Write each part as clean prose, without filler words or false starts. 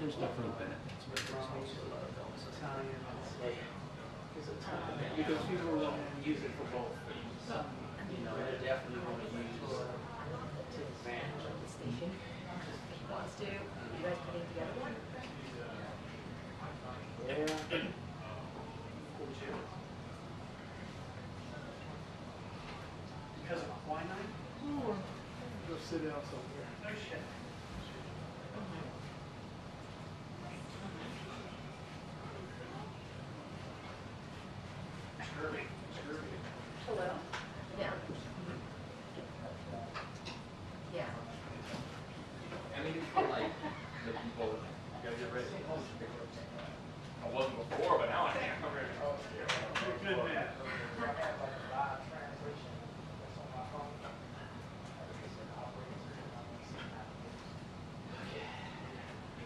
there's definitely benefits, but there's also a lot of illnesses. Because people will use it for both. You know, they definitely want to use advantage of The station wants to. You guys putting together? Yeah. Because of quinine? Go sit down somewhere. No shit. Scurvy. Hello? Yeah. Yeah. And I think it's for like the people you gotta get ready. I wasn't before, but now I am. Good man.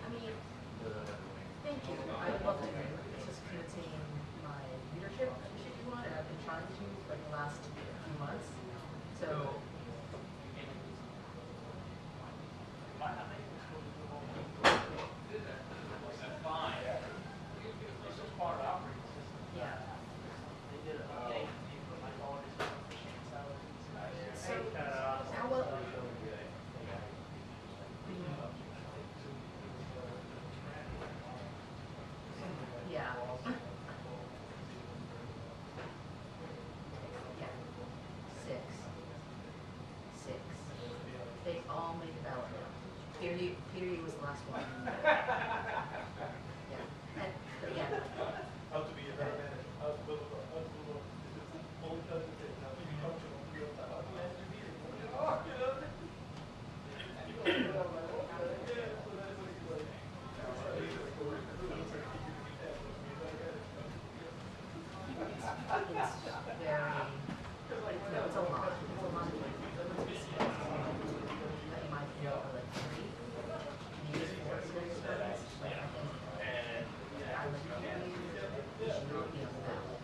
I mean, thank you. I would love to hear it. It's just contain my leadership if you want, and I've been trying to for the last few months. So yeah. So how well? Yeah. Yeah. Six. They all made the ballot now. Peter was the last one. Yeah. And again, How to be a better manager. How to build only does it how to be functional in real time. it's very, it's a lot. It's a lot of that you might feel for like 3, maybe 4 civil servants. Like I think I would he should not be on the ballot.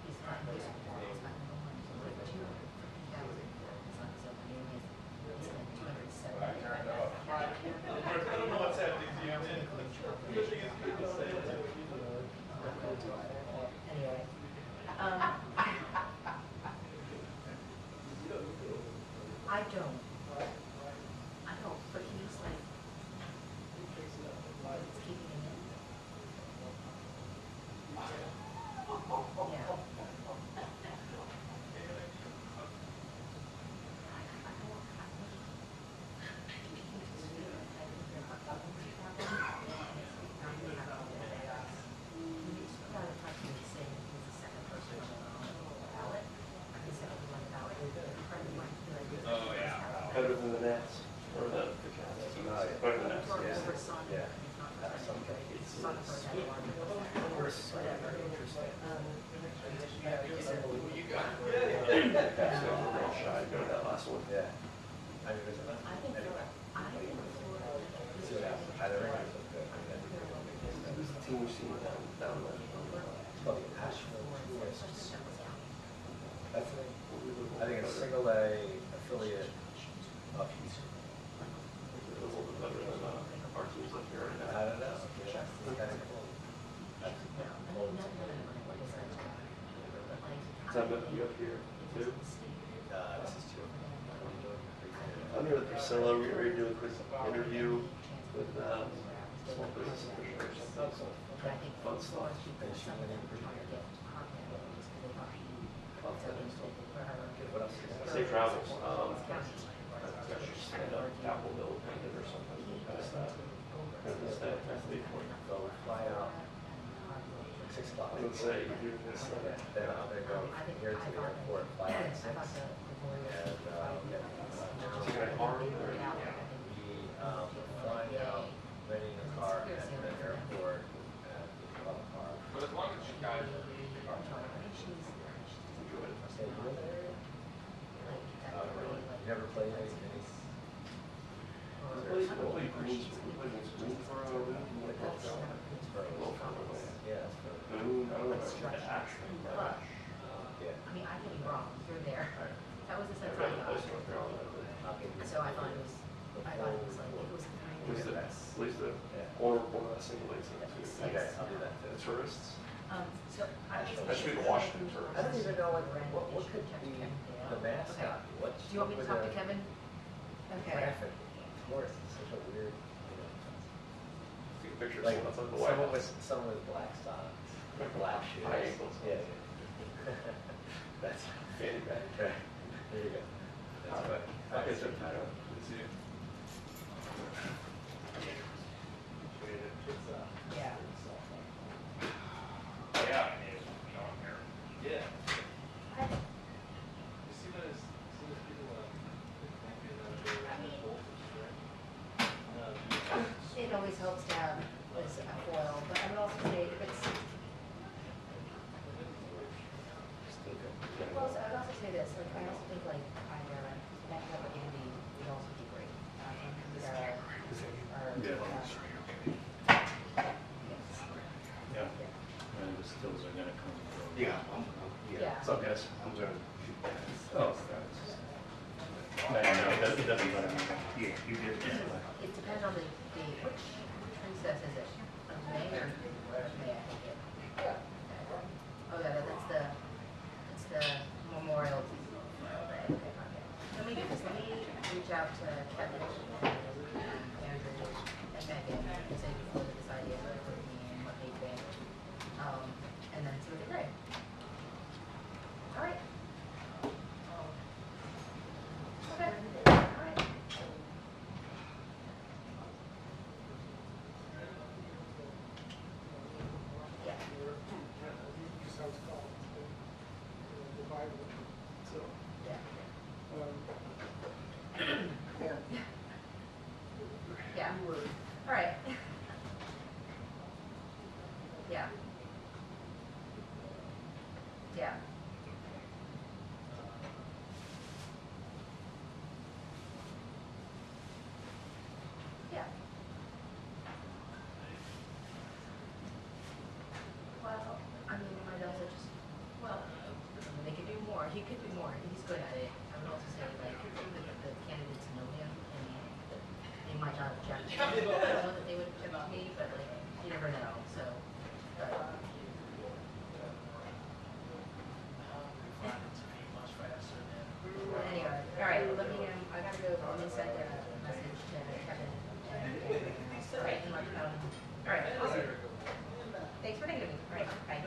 He's not this one. He's not number 1. So like 250,000. It's not so many. He's like 270. I don't know what's happening to you. Anyway, I don't, but he's like, it's keeping him in. Yeah. Oh yeah. Better than the Nets, or the Cats. Better than the Nets, yeah. Shy, go to that last one. Yeah. I think Who's the team we've seen down there? I think it's single A affiliate up east. A little bit better than our teams up here right now. I don't know. Is that what you up here too? This is 2. Under the Priscilla, we were doing a quick interview with small business officials or something. Fun stuff. Safe travels. Actually stand up Apple Bill painted or something. Past that. That's for you. So we fly out 6 o'clock. I would say you do this. Then I'm going to go here to the airport, fly out at 6. And Is it gonna harm you or? we flying out, renting a car at the airport, and we love a car. But as long as you guys Enjoy it. Hey, you were there? You never played any? We played Greensboro, Yeah. Boone, I don't know, Ashland, But, Yeah. I mean, I could be wrong. You're there. That was the sense I got. So I thought it was like, it was 3 Was years. it leads to, Yeah. or single leads into Okay, I'll do that the too. tourists. So I was That should be the Washington tourists. I don't even know what could be the mascot. What? Do you want me to talk to Kevin? Okay. Graphic for it. It's such a weird, you know. Take a picture of Like someone outside the White House. someone with black socks, black shoes. High ankles. Yeah. Yeah. That's Fanny pack. okay. There you go. That's what. I'll get that tied up. Good to see you. Yeah. Yeah, I mean, John here. Yeah. You see those people, It always helps to have this foil, but I would also say if it's, well, so I would also say this, like, I also think like either that type of Andy would also be great. I think Yeah, and the stills are gonna come through. Yeah, yeah. What's up, guys? I'm gonna shoot that. Oh, No, it doesn't matter. Yeah, you did. It depends on the date. Which princess is it? Of May or May? I think it. Okay. Oh yeah, that's the Memorial Day. Okay, okay. Let me do this. Let me reach out to Kevin, Andrew, and Megan and say before they decide yet what they mean, what they think, and then see what they say. All right. Okay. All right. Yeah. sounds called, the Bible. So, Yeah. yeah. Yeah. You were, All right. Yeah. Yeah. Yeah. Well, I mean, might also just, well, they could do more. He could do more. He's good at it. I would also say, like, the candidates know him, and they might not object to him. I don't know that they would object to me, but, like, you never know, so. But, anyway, all right, let me, I gotta go, let me send a message to Kevin and, all right, and let, all right, awesome. Thanks for thinking of me, all right, bye.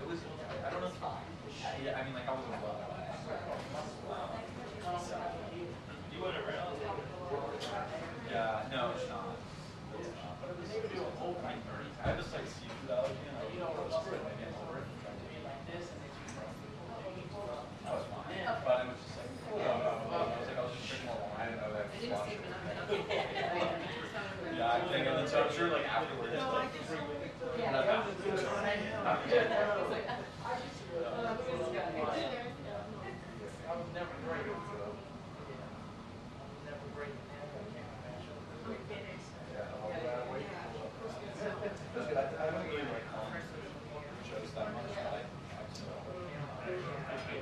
It was, I don't know if thing, and then so I'm sure like afterwards, it's like, Yeah. not bad. Not good. I was never great. I was never great in that. I can't imagine. That's good. I don't really like shows that much, but I still I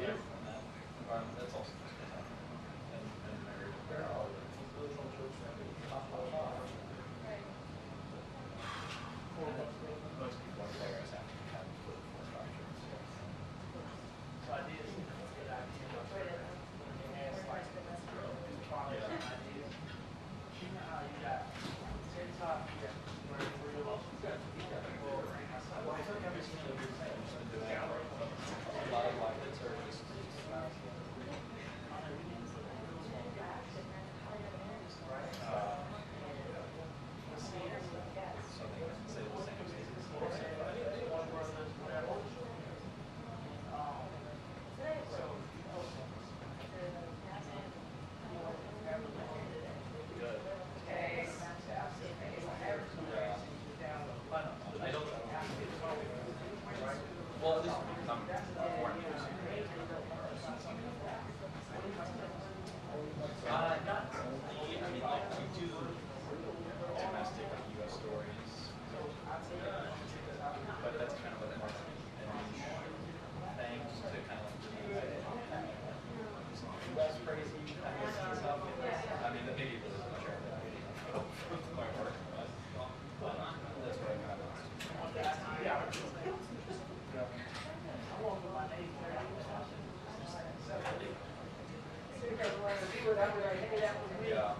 learn from that environment. That's also just good. And married. They're all most people are players have to have political structures. So I did think it was a good idea. When they asked like products and ideas, you know how you got TikTok, you got real, A lot of like it's are just something that say the same I don't well, at least because I'm born here. Not really. I mean, like, we do domestic U.S. stories, but that's kind of like more a niche thing, just to kind of like U.S. crazy kind of stuff. I mean, that maybe it doesn't share that my work, but that's what I got. Yeah.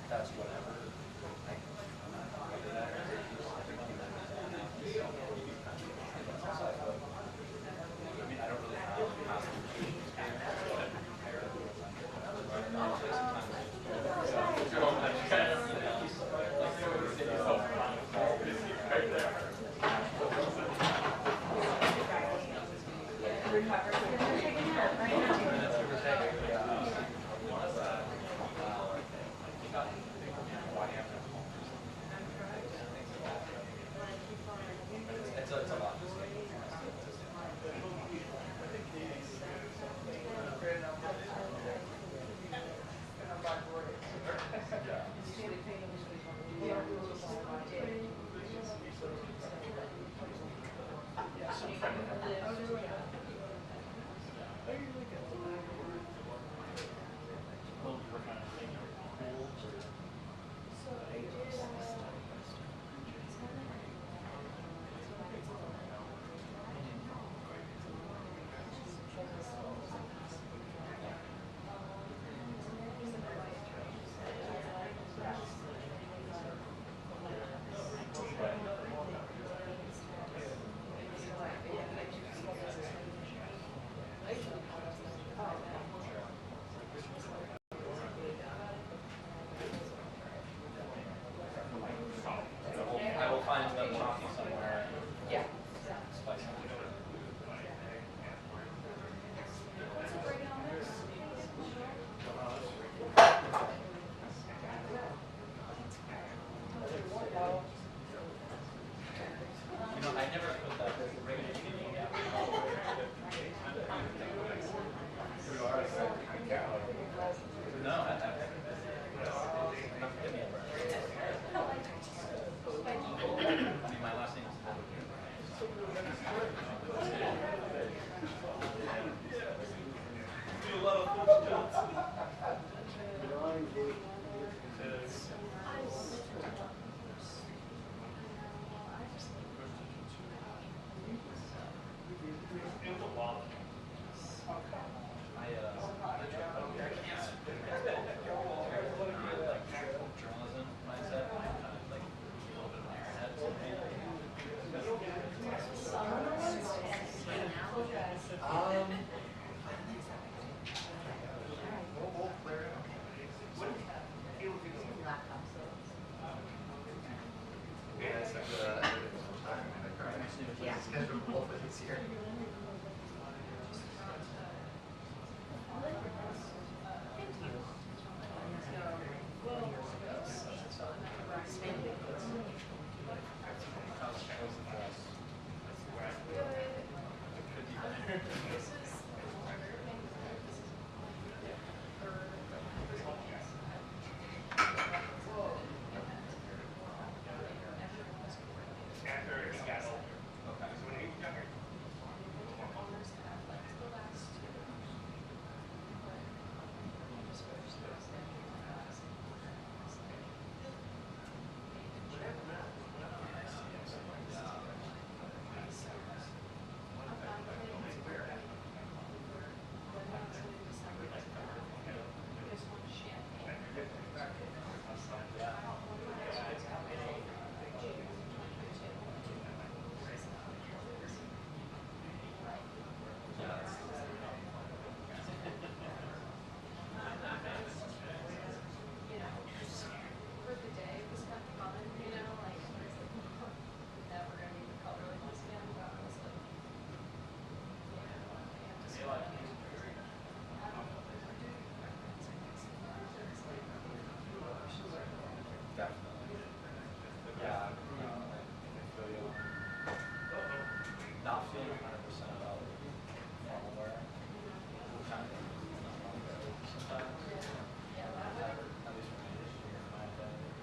That's whatever. I mean, I don't really have constitution experience, but compare it with it's a lot. schedule both of these here. Not feeling 100% about formal wear. Kind of sometimes. At least for me this year, in my opinion.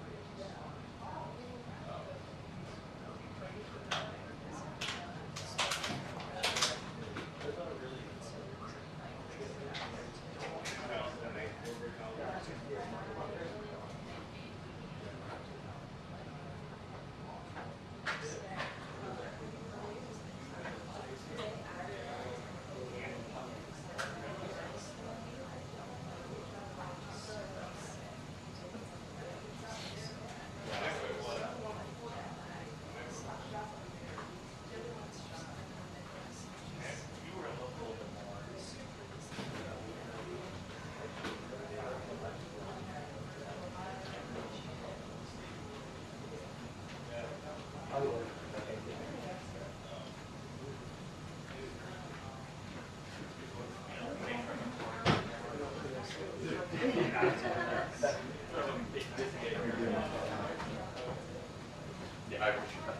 Yeah, I appreciate that.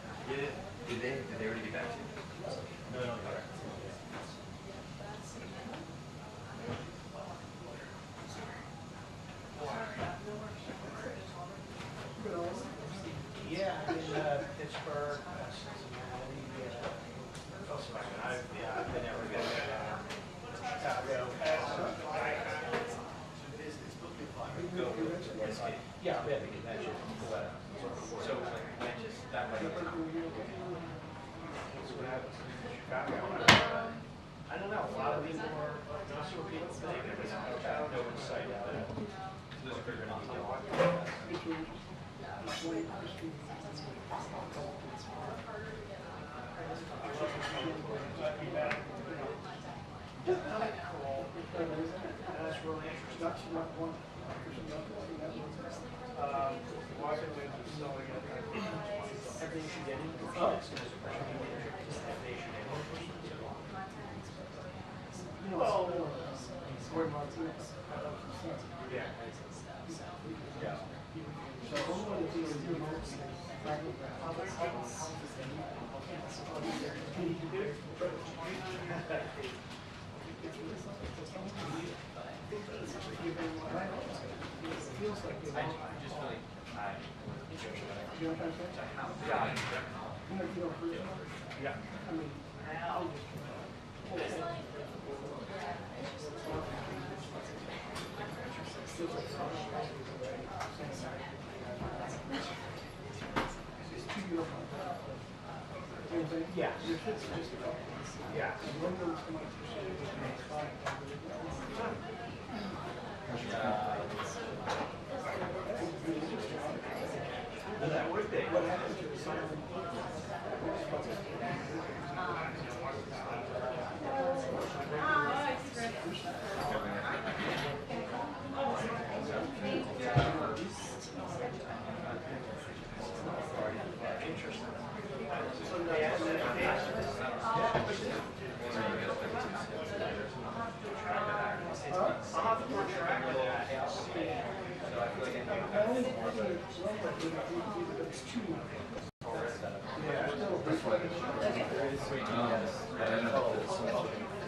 Did they already get back to you? No. Yeah, in Pittsburgh, Cincinnati, I've been everywhere. Chicago. Yeah, I've been to convention. So when just that way. Chicago. I don't know, a lot of people are, not sure people think, no insight out of it. This is pretty good. That's really interesting. Everything should get in. Well, yeah. Yeah. Yeah. Yeah. Yeah. That would be. What happened to the silent? Interesting.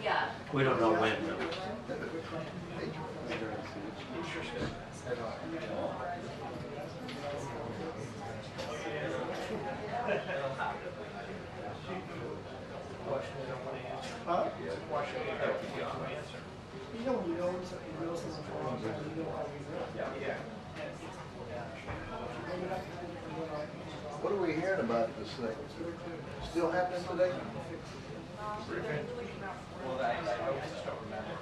Yeah. We don't know when. Huh? You know when you know something, you know something for a long time, you know how we know. Yeah. What are we hearing about this thing? Still happening today? Well, I just don't remember.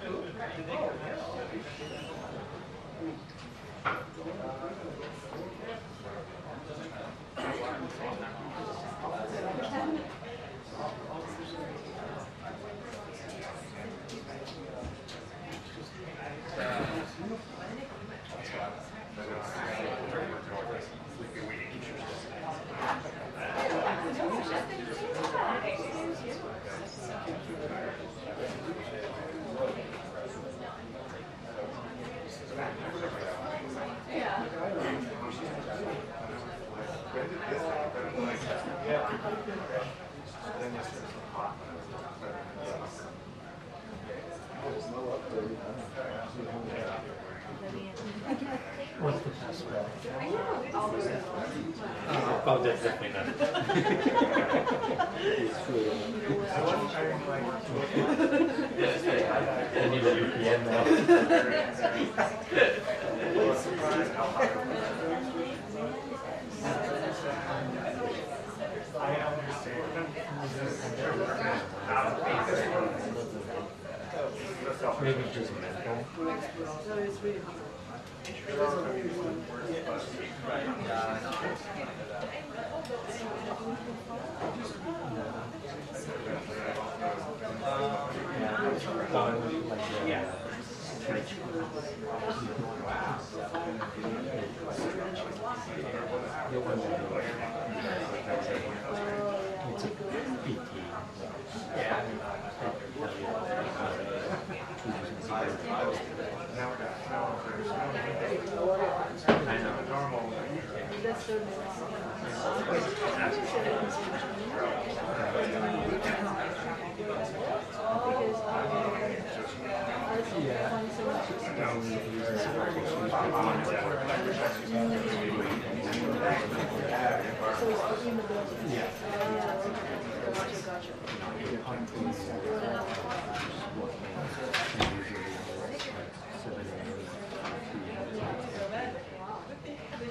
What's the password? Oh, that's definitely not. I need a VPN now. Maybe just mental. It's a PT. I know.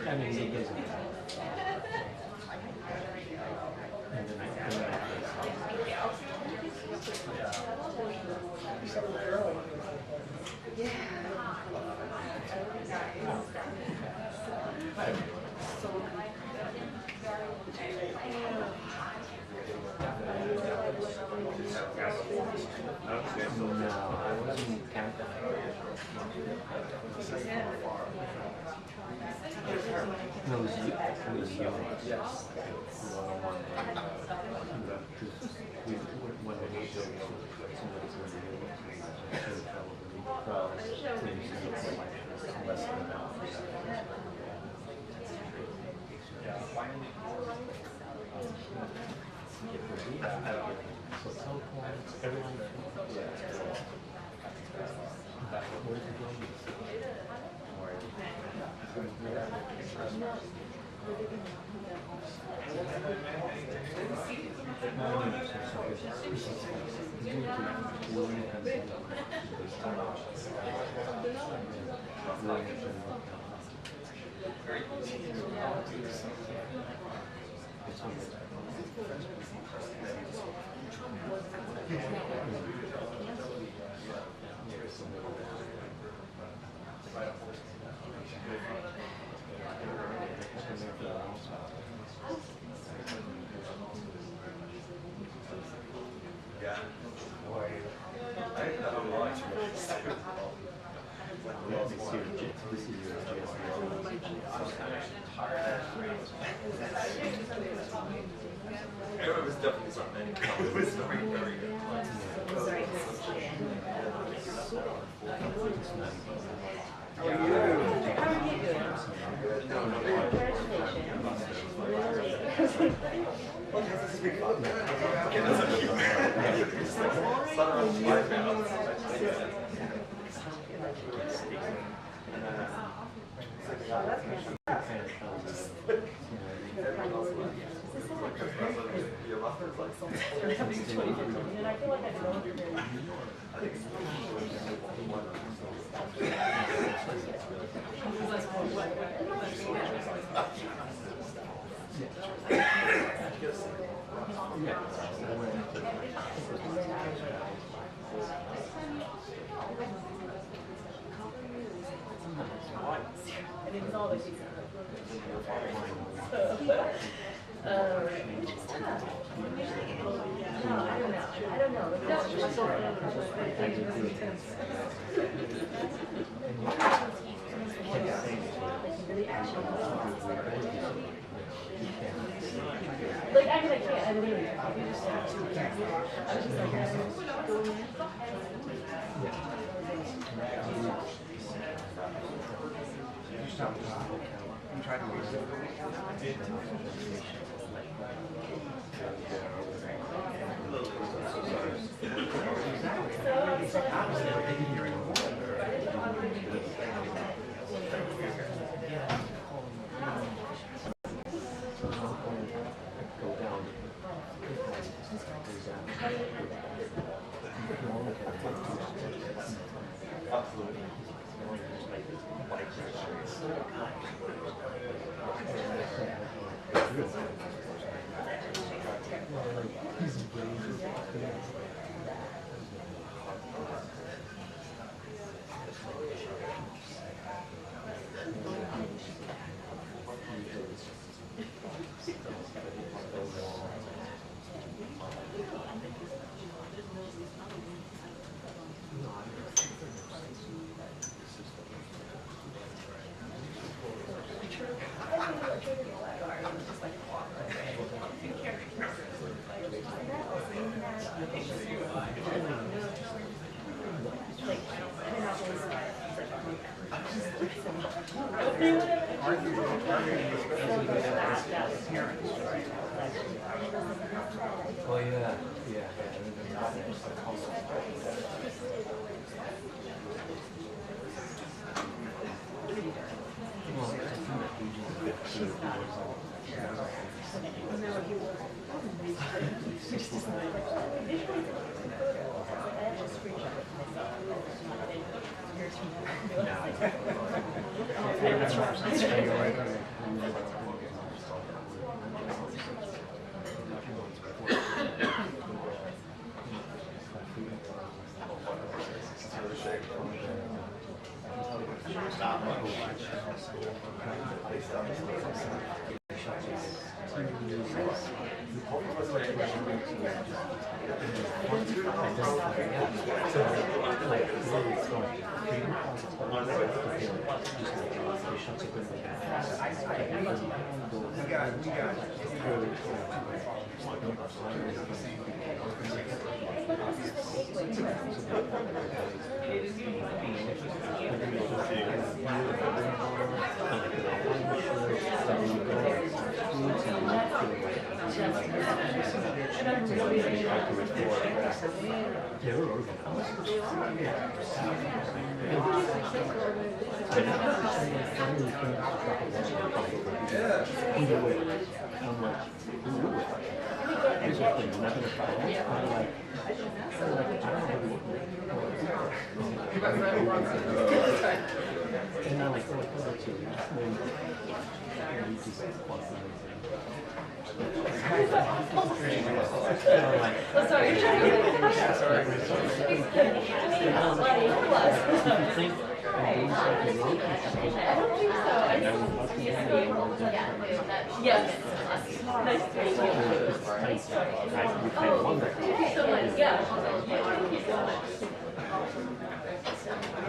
I mean, it doesn't. And then no, I wasn't counting. No, it was you. It was you. Yes. When we go to somebody's less than that. So cell phones, everyone. Where is it going? It was definitely something. It was very, very good. How are you? Like, I mean, I can't, I literally, we just have two cats. I was just like, I'm trying to read Oh, yeah, yeah.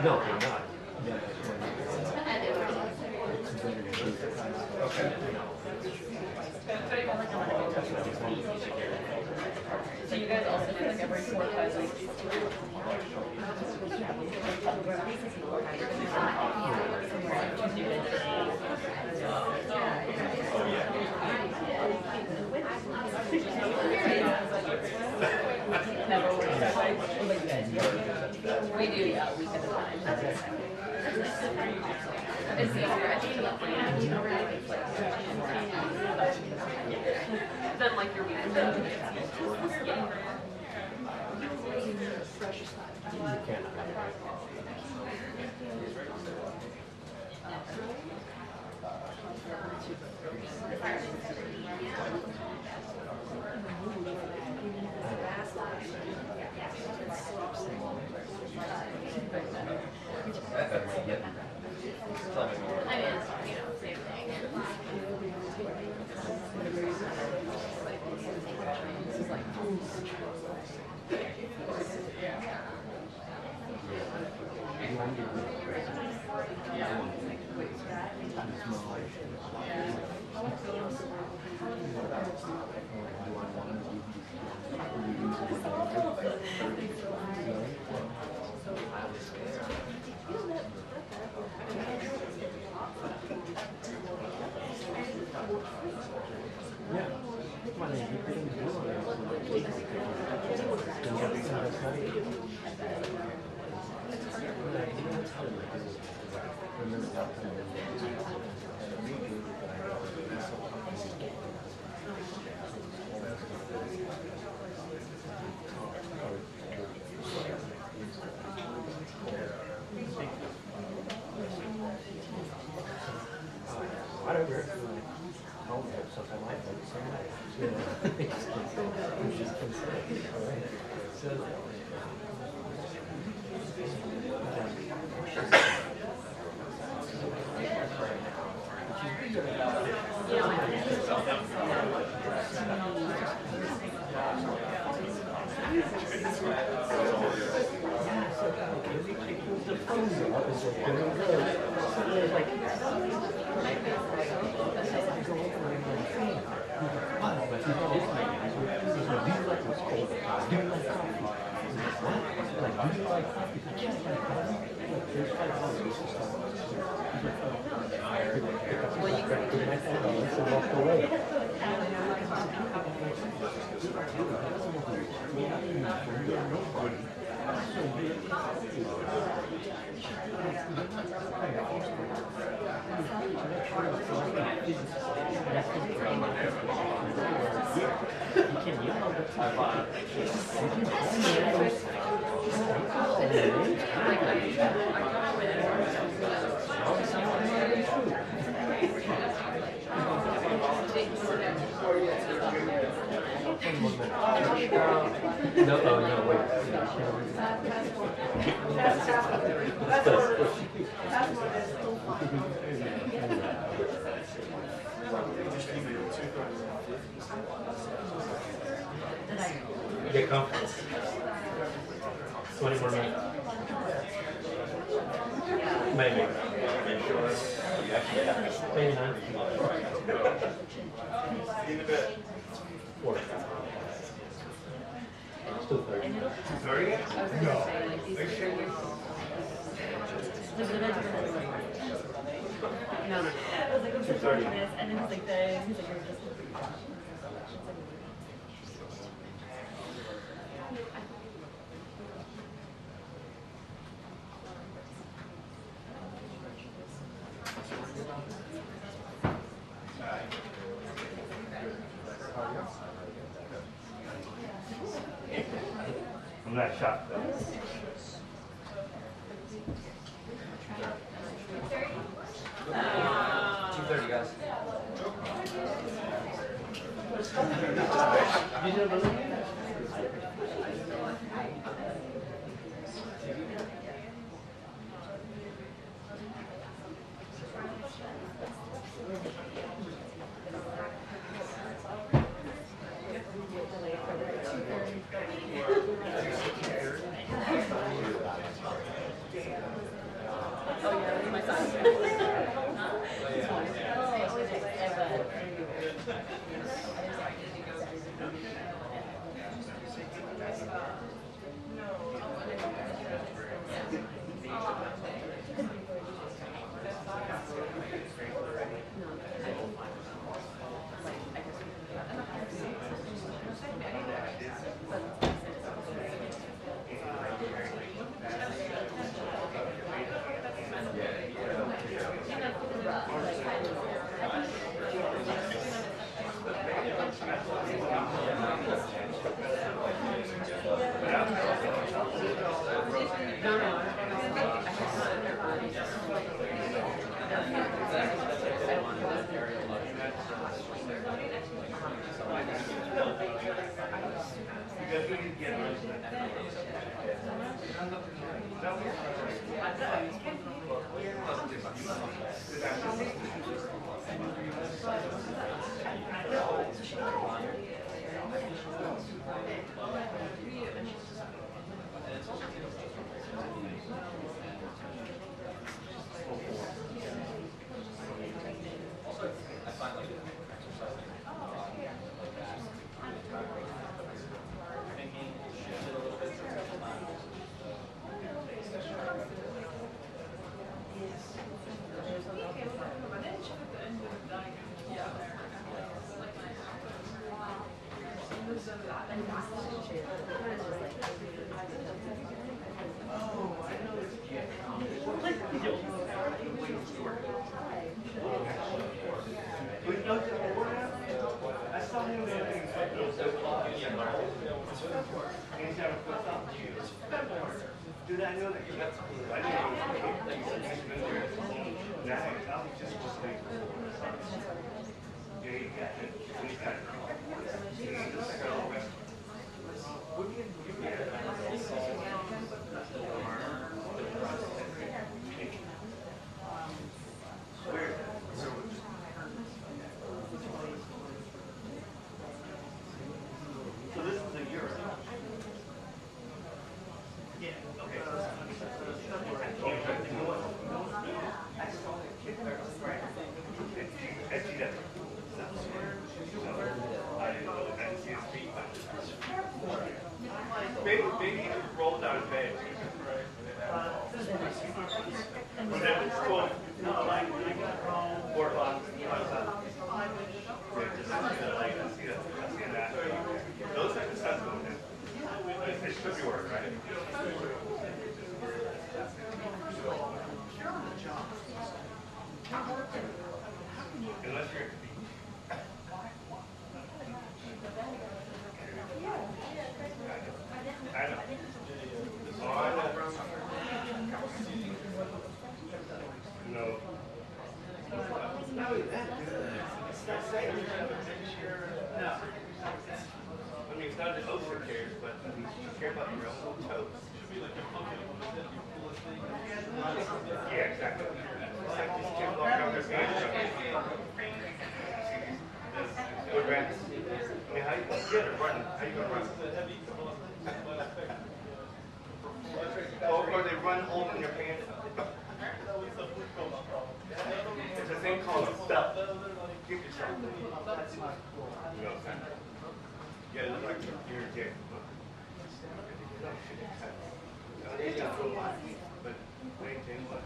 No, they're not. Okay. So you guys also do like every 4 or 5 weeks? Never works. We do, yeah, a week at a time. It's easier, I think, to plan, you know, it's like, then like your weekend. Tell me more. I mean, it's, you know, same thing. This is like, whatever. Home or something like that. It's just considered. Get comfortable. 20 more minutes. Maybe. Maybe not. 4. Still 30. No. No. I was like, I'm so sorry, and then he's like, he's like, you're just. I'm not shocked though. Guys. I find like exercising like that, thinking, shift it a little bit from the mind. Dude, I know that. That's cool. I didn't know. I was just supposed to make yeah, you got it. You got it. So this is a year. Yeah, okay. Maybe roll down his bed. When that was cool. No, I got home 4 o'clock. Those types of stuff, it should be work, right? Unless you're I know. Oh, I know. No. Not only that, it's saying you have a picture. No. I mean, it's not the ocean cares, but you care about your own toes. Yeah, exactly. It's like these kids walking around their hands. Good rats. I mean, how you gonna run? How you gonna run? Or they run holding their pants up. It's a thing called a belt. Give yourself. That's not cool. You know what I'm saying? Yeah, it looks like you're a dick. But maintain what?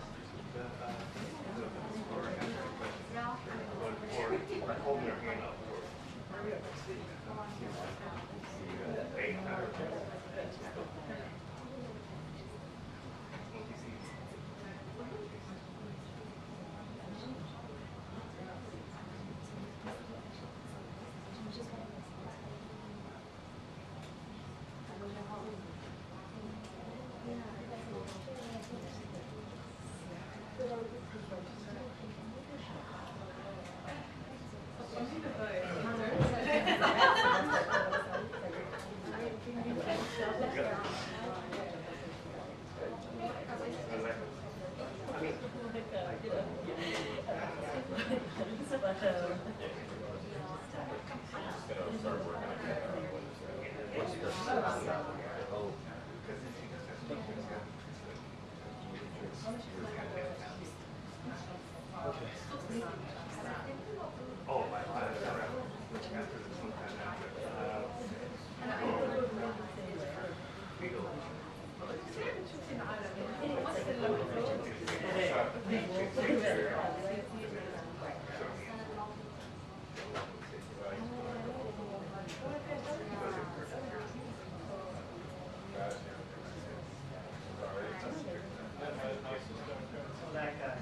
Or holding their hand up. Oh, my God. That guy.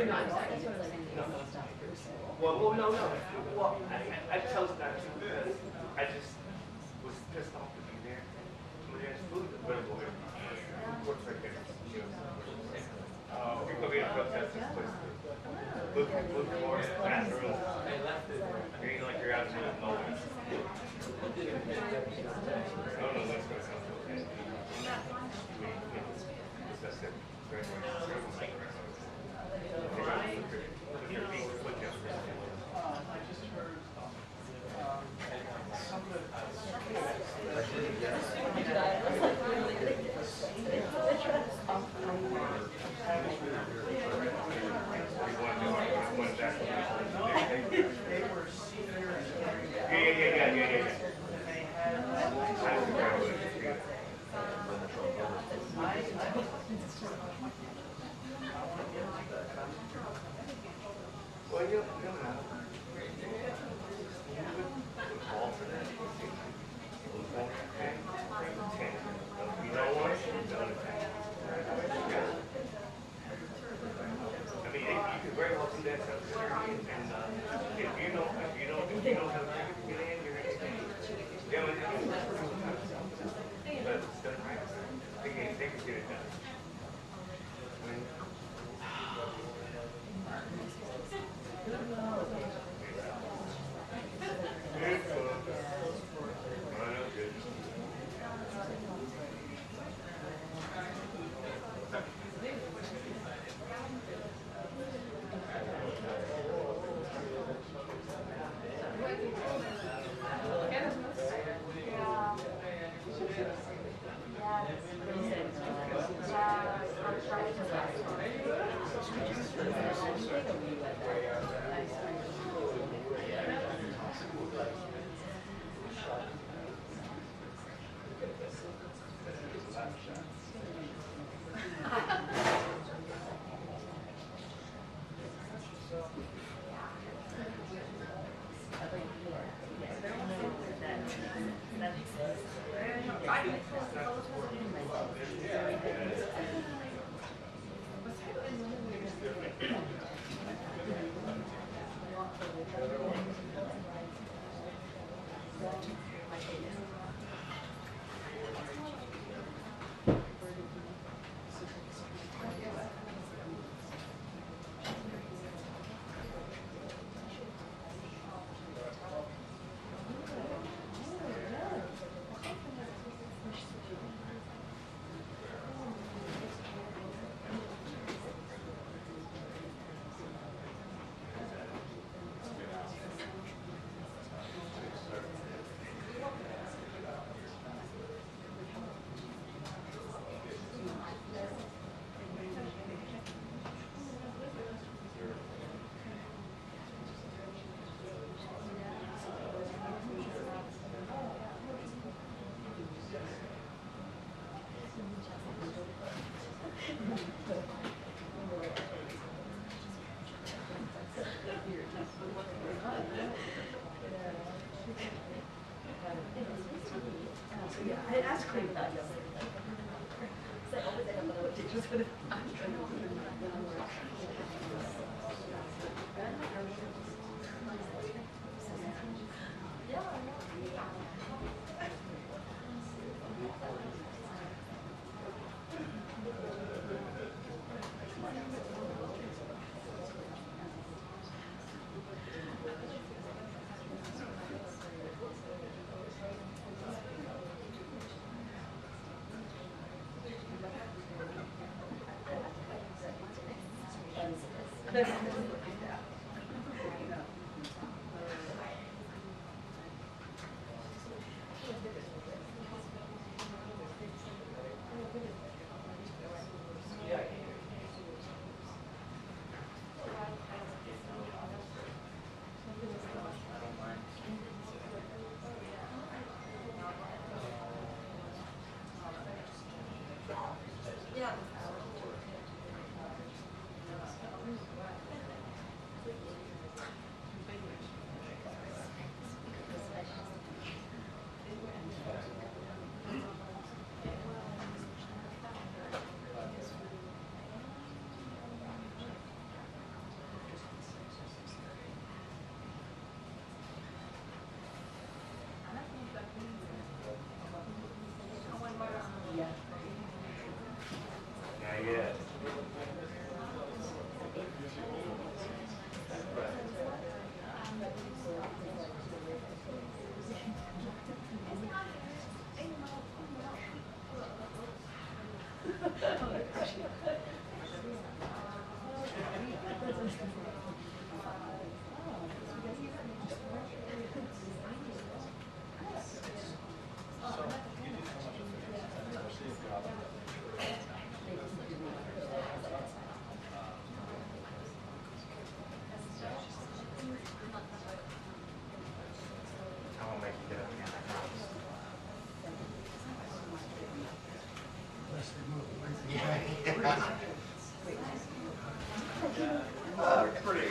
No. Well, no. Well, I chose not to because I just was pissed off to be there. But there's food that better go there. Works right there. People get protest this place. Look for it, bathroom. You're eating like you're out in the middle of nowhere. I don't know what's going to come. That's it. Very much. I just heard some of the. I didn't get it. They were senior and Yeah. and they had. Well, you don't know. Call for that. You know what? I mean, you could very well do that stuff. And if you know how to get in, you're in. But it's done right. They can get it done. I asked Karine about it. So I always end up with what teachers would have. Pretty.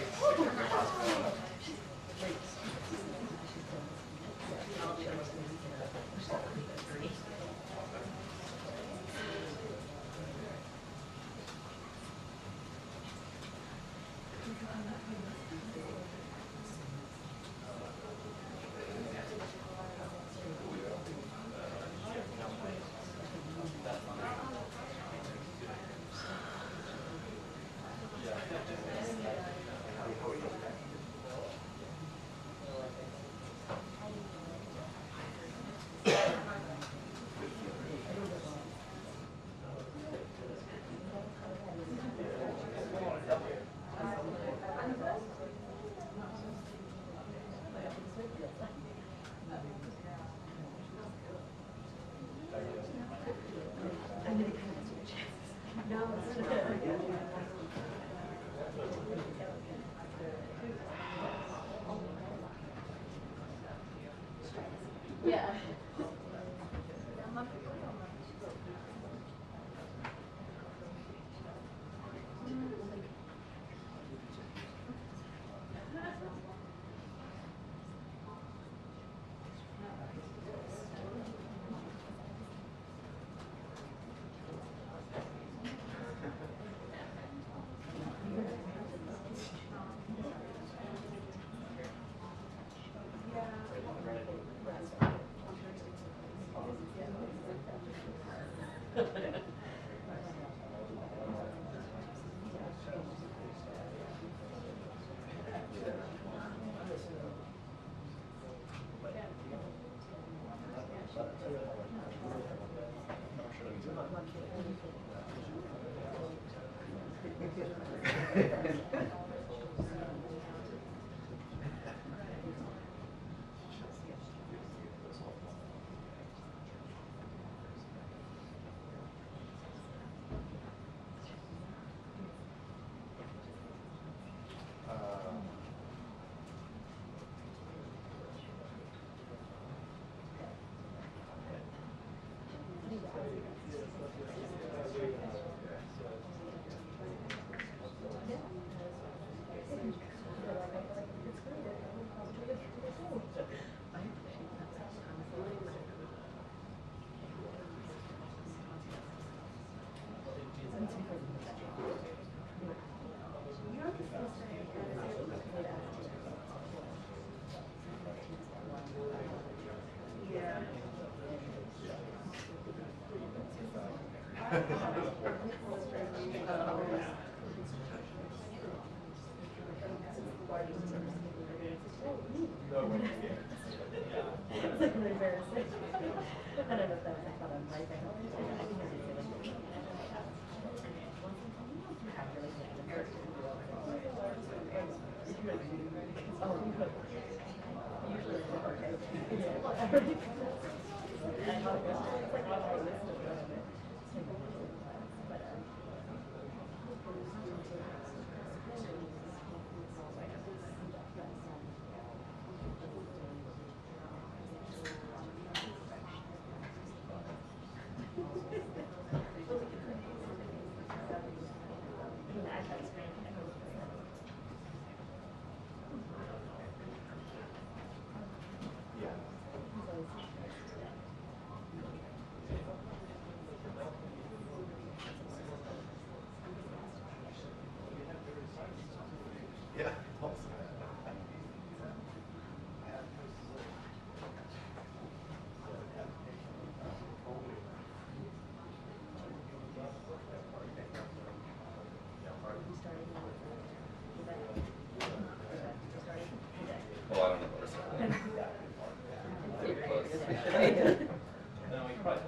Yeah. It's like really embarrassing. I don't know if that was, I thought I'm right there. I think I did say like, oh, usually it's okay. I thought it was like on my list of but Yeah. Well, I don't know where it's at. Pretty close. No, we probably.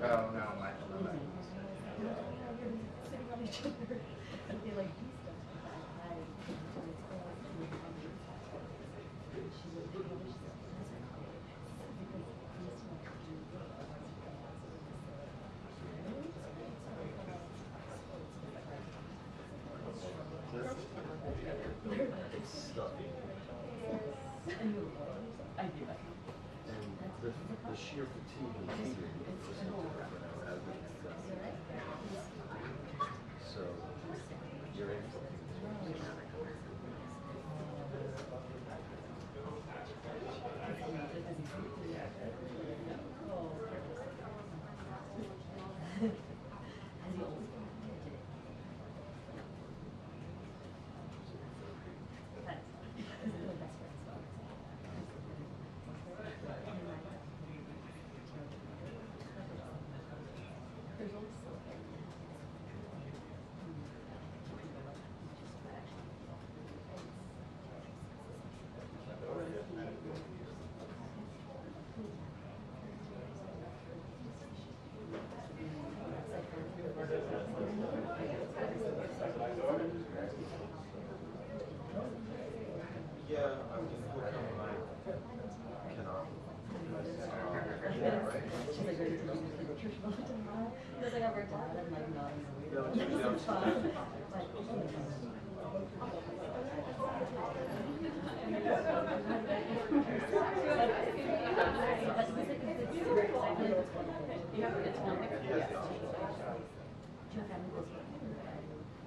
Oh, no, my. Sitting on each other. And they like do stuff like that. She would do all this stuff. It's stuffy. I do. And the sheer fatigue and fear so you're in for yeah, I mean, we'll come when I cannot. She's like ready to do nutritional tomorrow. Because I got worked out and like not in a weird No, it's usually on Sunday.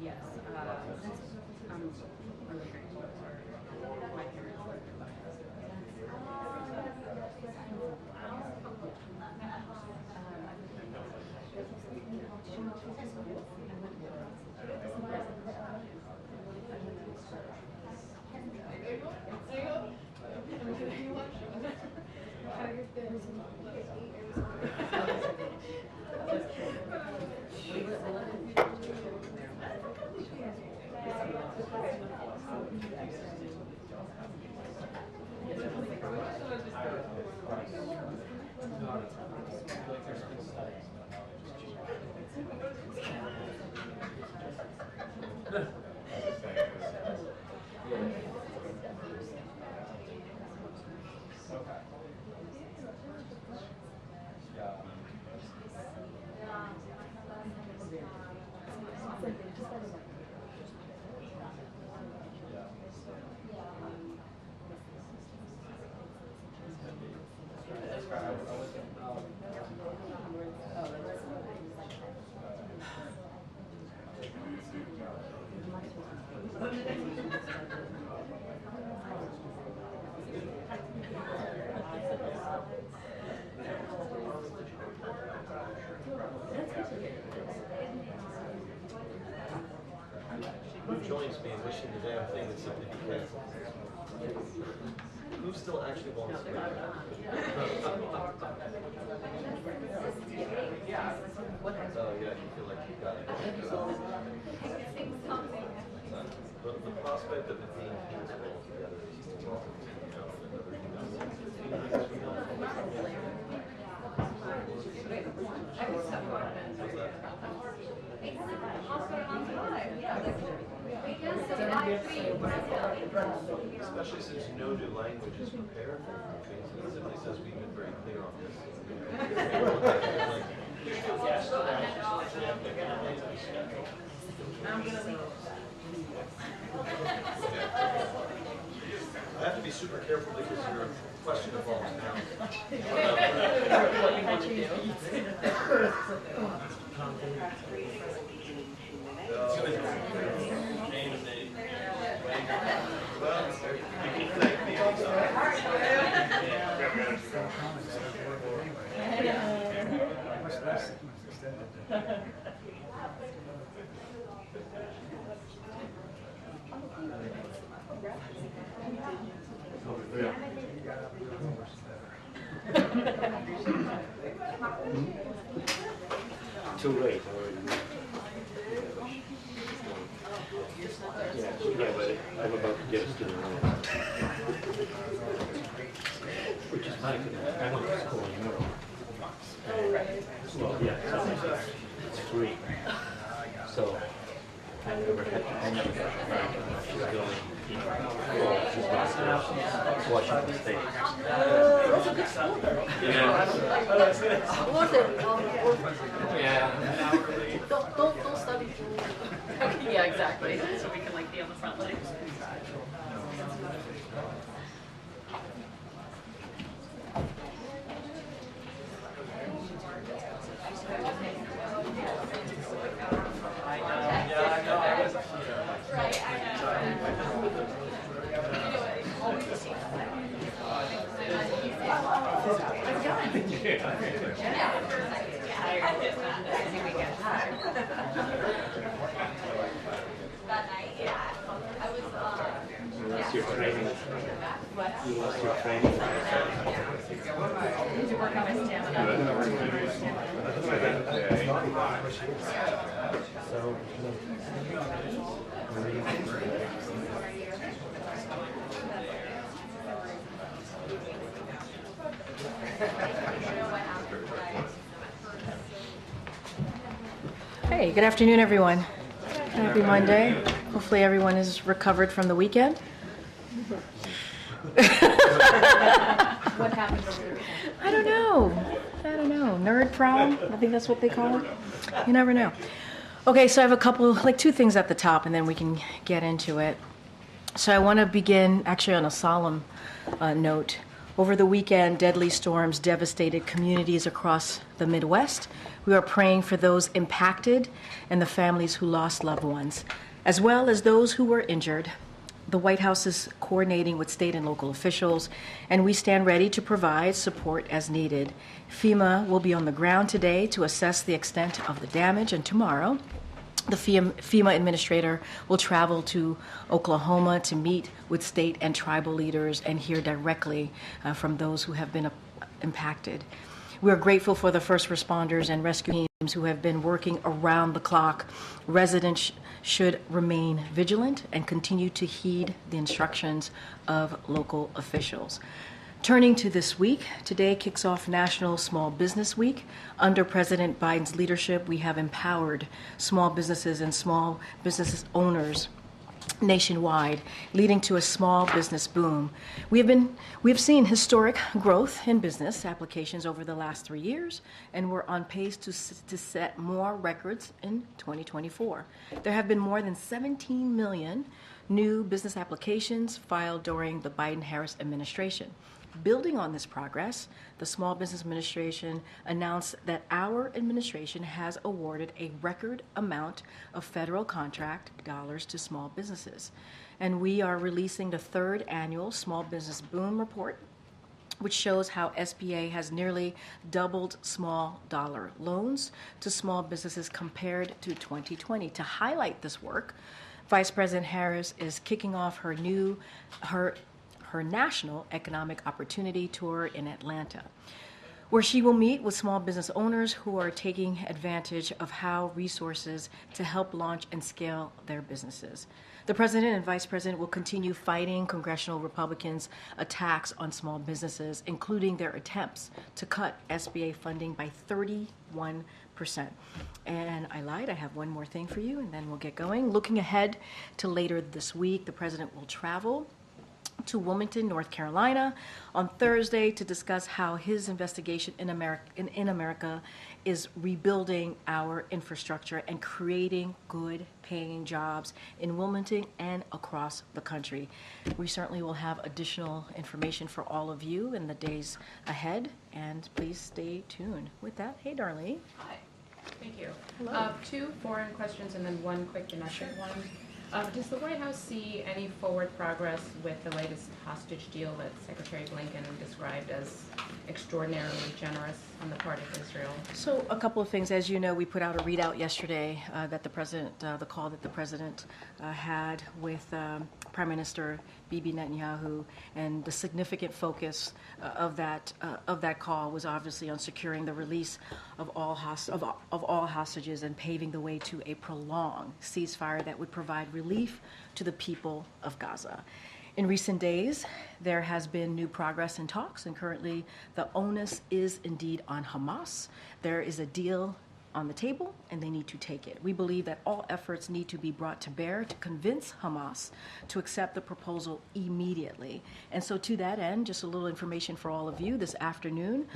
Yes, my parents. Who joins me in wishing the damn thing that simply because who still actually wants to? Oh yeah, you feel like you got it. The prospect of it being peaceful together is welcome to especially since no new language is prepared for things. It simply says we've been very clear on this. I have to be super careful because your question involves now. Well, you can thank me Too late already. Yeah, but I'm about to get us to the room. Which is nice. I went to school in Europe. Well, Yeah, it's free. So I never had to pay for that. She's going, she's going to Washington State. That's a good school though. Yeah. Worth it. Yeah. Don't study. Yeah, exactly. So we can like be on the front lines. You lost your training. You lost your training. Need to work on my So, Hey, good afternoon, everyone. Happy Monday. Hopefully everyone is recovered from the weekend. What happened over the weekend? I don't know. Nerd prom? I think that's what they call it. You never know. Okay, so I have a couple, like two things at the top, and then we can get into it. So I want to begin actually on a solemn note. Over the weekend, deadly storms devastated communities across the Midwest. We are praying for those impacted and the families who lost loved ones, as well as those who were injured. The White House is coordinating with state and local officials, and we stand ready to provide support as needed. FEMA will be on the ground today to assess the extent of the damage, and tomorrow, the FEMA administrator will travel to Oklahoma to meet with state and tribal leaders and hear directly from those who have been impacted. We are grateful for the first responders and rescue teams who have been working around the clock. Residents should remain vigilant and continue to heed the instructions of local officials. Turning to this week, today kicks off National Small Business Week. Under President Biden's leadership, we have empowered small businesses and small business owners nationwide, leading to a small business boom. We have seen historic growth in business applications over the last 3 years, and we're on pace to set more records in 2024. There have been more than 17 million new business applications filed during the Biden-Harris administration. Building on this progress, the Small Business Administration announced that our administration has awarded a record amount of federal contract dollars to small businesses. And we are releasing the third annual Small Business Boom Report, which shows how SBA has nearly doubled small dollar loans to small businesses compared to 2020. To highlight this work, Vice President Harris is kicking off her National Economic Opportunity Tour in Atlanta, where she will meet with small business owners who are taking advantage of how resources to help launch and scale their businesses. The President and Vice President will continue fighting congressional Republicans' attacks on small businesses, including their attempts to cut SBA funding by 31%. And I lied, I have one more thing for you, and then we'll get going. Looking ahead to later this week, the President will travel to Wilmington, North Carolina on Thursday to discuss how his investigation in America is rebuilding our infrastructure and creating good paying jobs in Wilmington and across the country. We certainly will have additional information for all of you in the days ahead, and please stay tuned. With that, hey Darlene. Hi. Thank you. Hello. 2 foreign questions and then 1 quick domestic one. Does the White House see any forward progress with the latest hostage deal that Secretary Blinken described as extraordinarily generous on the part of Israel? So a couple of things. As you know, we put out a readout yesterday that the call that the president had with Prime Minister Bibi Netanyahu, and the significant focus of that call was obviously on securing the release of all hostages and paving the way to a prolonged ceasefire that would provide relief to the people of Gaza. In recent days, there has been new progress in talks, and currently the onus is indeed on Hamas. There is a deal on the table, and they need to take it. We believe that all efforts need to be brought to bear to convince Hamas to accept the proposal immediately. And so to that end, just a little information for all of you, this afternoon,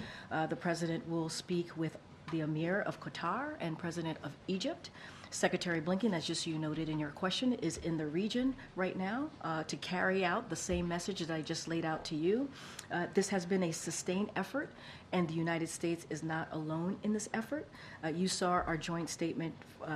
the President will speak with the Emir of Qatar and President of Egypt. Secretary Blinken, as just you noted in your question, is in the region right now to carry out the same message that I just laid out to you. This has been a sustained effort, and the United States is not alone in this effort. You saw our joint statement,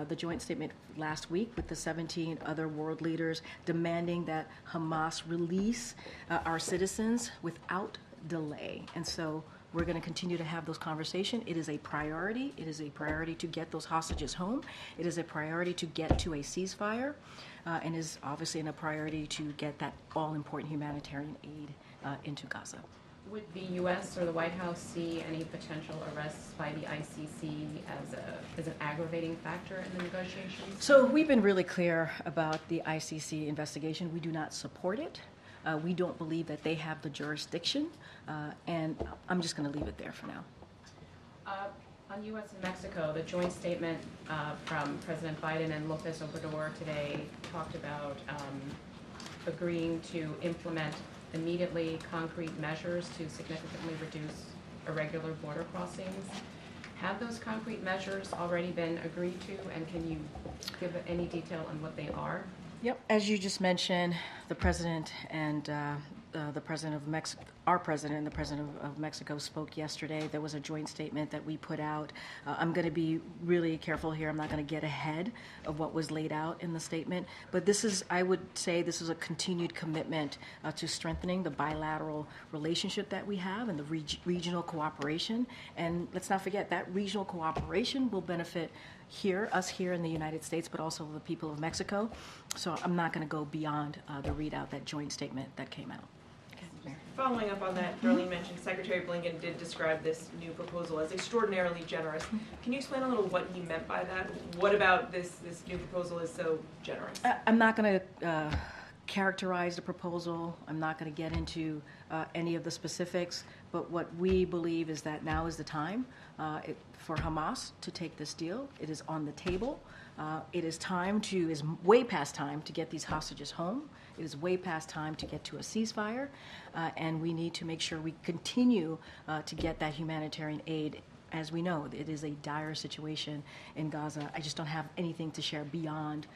the joint statement last week with the 17 other world leaders demanding that Hamas release our citizens without delay. And so we're going to continue to have those conversations. It is a priority. It is a priority to get those hostages home. It is a priority to get to a ceasefire, and is obviously a priority to get that all-important humanitarian aid into Gaza. Would the U.S. or the White House see any potential arrests by the ICC as an aggravating factor in the negotiations? So we've been really clear about the ICC investigation. We do not support it. We don't believe that they have the jurisdiction, and I'm just going to leave it there for now. On U.S. and Mexico, the joint statement from President Biden and López Obrador today talked about agreeing to implement immediately concrete measures to significantly reduce irregular border crossings. Have those concrete measures already been agreed to, and can you give any detail on what they are? Yep, as you just mentioned, the president and the president of Mexico, our president and the president of Mexico spoke yesterday. There was a joint statement that we put out. I'm going to be really careful here. I'm not going to get ahead of what was laid out in the statement. But this is, I would say, this is a continued commitment to strengthening the bilateral relationship that we have and the regional cooperation. And let's not forget that regional cooperation will benefit us here in the United States, but also the people of Mexico. So I'm not going to go beyond the readout, that joint statement that came out. Following up on that, Darlene mentioned Secretary Blinken did describe this new proposal as extraordinarily generous. Can you explain a little what he meant by that? What about this new proposal is so generous? I'm not going to characterize the proposal. I'm not going to get into any of the specifics, but what we believe is that now is the time for Hamas to take this deal. It is on the table. It is way past time to get these hostages home. It is way past time to get to a ceasefire, and we need to make sure we continue to get that humanitarian aid. As we know, it is a dire situation in Gaza. I just don't have anything to share beyond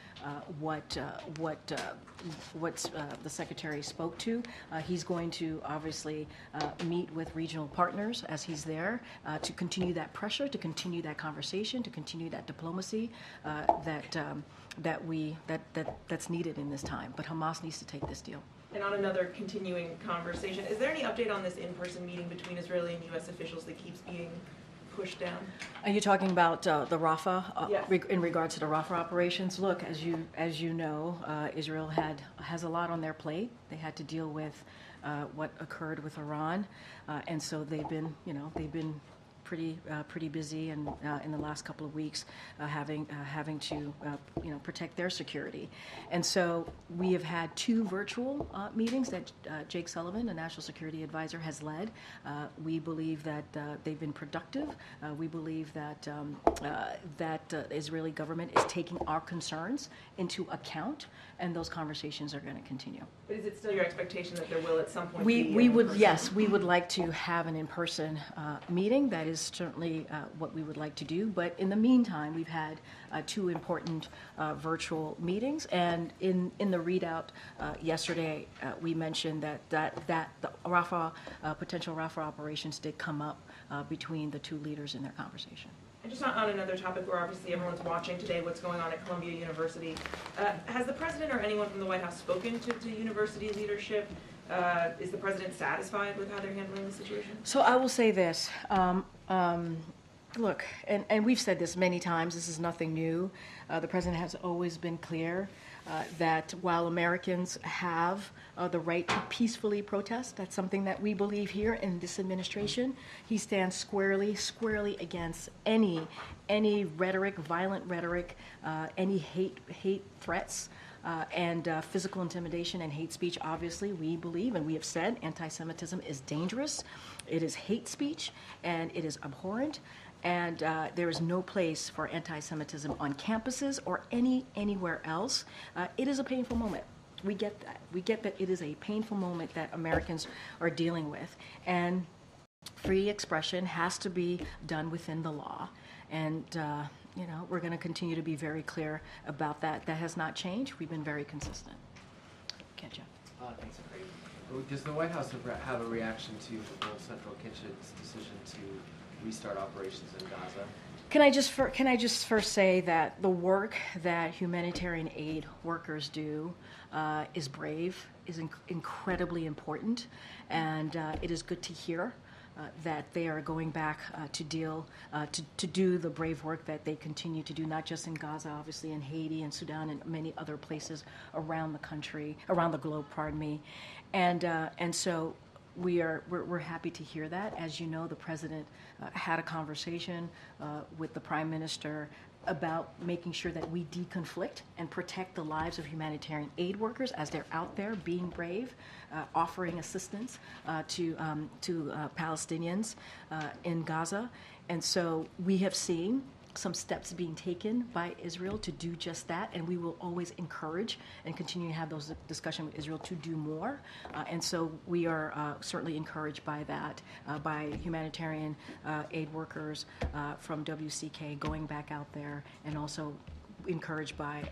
what the secretary spoke to. He's going to obviously meet with regional partners as he's there to continue that pressure, to continue that conversation, to continue that diplomacy that's needed in this time. But Hamas needs to take this deal. And on another continuing conversation, is there any update on this in-person meeting between Israeli and U.S. officials that keeps being pushed down? Are you talking about the Rafah, Yes. in regards to the Rafah operations? Look, as you know, Israel has a lot on their plate. They had to deal with what occurred with Iran, and so they've been pretty busy, and in the last couple of weeks, having to protect their security. And so we have had 2 virtual meetings that Jake Sullivan, the National Security Advisor, has led. We believe that they've been productive. We believe that the Israeli government is taking our concerns into account, and those conversations are going to continue. But is it still your expectation that there will at some point we would like to have an in-person meeting. That is certainly what we would like to do. But in the meantime, we've had 2 important virtual meetings, and in the readout yesterday, we mentioned that the Rafah potential Rafah operations did come up between the 2 leaders in their conversation. And just on another topic where obviously everyone's watching today what's going on at Columbia University, has the president or anyone from the White House spoken to university leadership? Is the president satisfied with how they're handling the situation? So I will say this. Look, and we've said this many times, this is nothing new. The president has always been clear that while Americans have the right to peacefully protest, that's something that we believe here in this administration. He stands squarely against any rhetoric, violent rhetoric, any hate threats and physical intimidation and hate speech. Obviously, we believe and we have said anti-Semitism is dangerous. It is hate speech and it is abhorrent. And there is no place for anti-Semitism on campuses or anywhere else. It is a painful moment. We get that. We get that it is a painful moment that Americans are dealing with. And free expression has to be done within the law. And, we're going to continue to be very clear about that. That has not changed. We've been very consistent. Okay, Jeff. Thanks, Karine. Does the White House have a reaction to the World Central Kitchen's decision to restart operations in Gaza? Can I just first say that the work that humanitarian aid workers do is brave, is incredibly important, and it is good to hear that they are going back to do the brave work that they continue to do, not just in Gaza, obviously in Haiti and Sudan and many other places around the globe, pardon me, and so we're happy to hear that. As you know, the president had a conversation with the prime minister about making sure that we deconflict and protect the lives of humanitarian aid workers as they're out there being brave, offering assistance to Palestinians in Gaza. And so we have seen some steps being taken by Israel to do just that, and we will always encourage and continue to have those discussions with Israel to do more. And so we are certainly encouraged by that, by humanitarian aid workers from WCK going back out there, and also encouraged by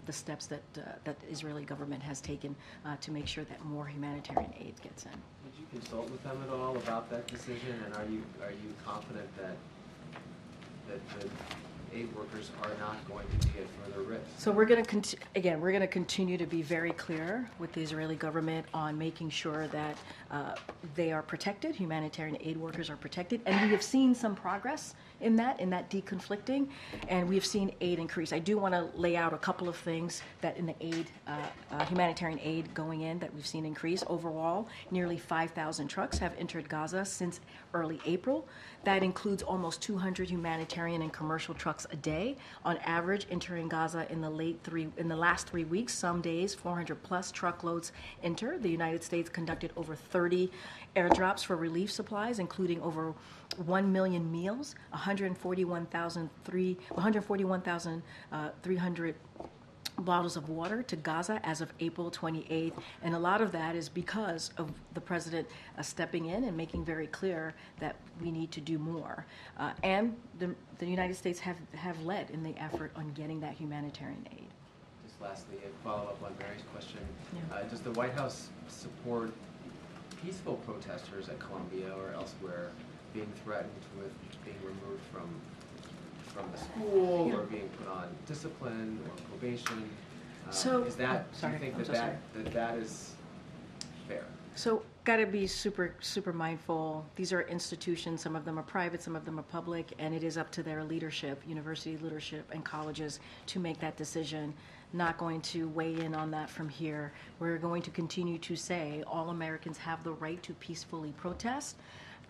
the steps that the Israeli government has taken to make sure that more humanitarian aid gets in. Did you consult with them at all about that decision, and are you confident that the aid workers are not going to be at further risk? So we're going to continue to be very clear with the Israeli government on making sure that they are protected, humanitarian aid workers are protected, and we have seen some progress in that deconflicting, and we've seen aid increase. I do want to lay out a couple of things that in the aid, humanitarian aid going in, that we've seen increase. Overall, nearly 5,000 trucks have entered Gaza since early April. That includes almost 200 humanitarian and commercial trucks a day, on average entering Gaza in the last 3 weeks. Some days 400 plus truckloads enter. The United States conducted over 30 airdrops for relief supplies, including over 1 million meals, 141,300 bottles of water to Gaza as of April 28th. And a lot of that is because of the president stepping in and making very clear that we need to do more. And the United States have led in the effort on getting that humanitarian aid. Just lastly, a follow-up on Mary's question. Yeah. Does the White House support peaceful protesters at Columbia or elsewhere being threatened with being removed from the school or being put on discipline or probation? Do you think that is fair? So, got to be super mindful. These are institutions. Some of them are private, some of them are public, and it is up to their leadership, university leadership, and colleges to make that decision. Not going to weigh in on that from here. We're going to continue to say all Americans have the right to peacefully protest.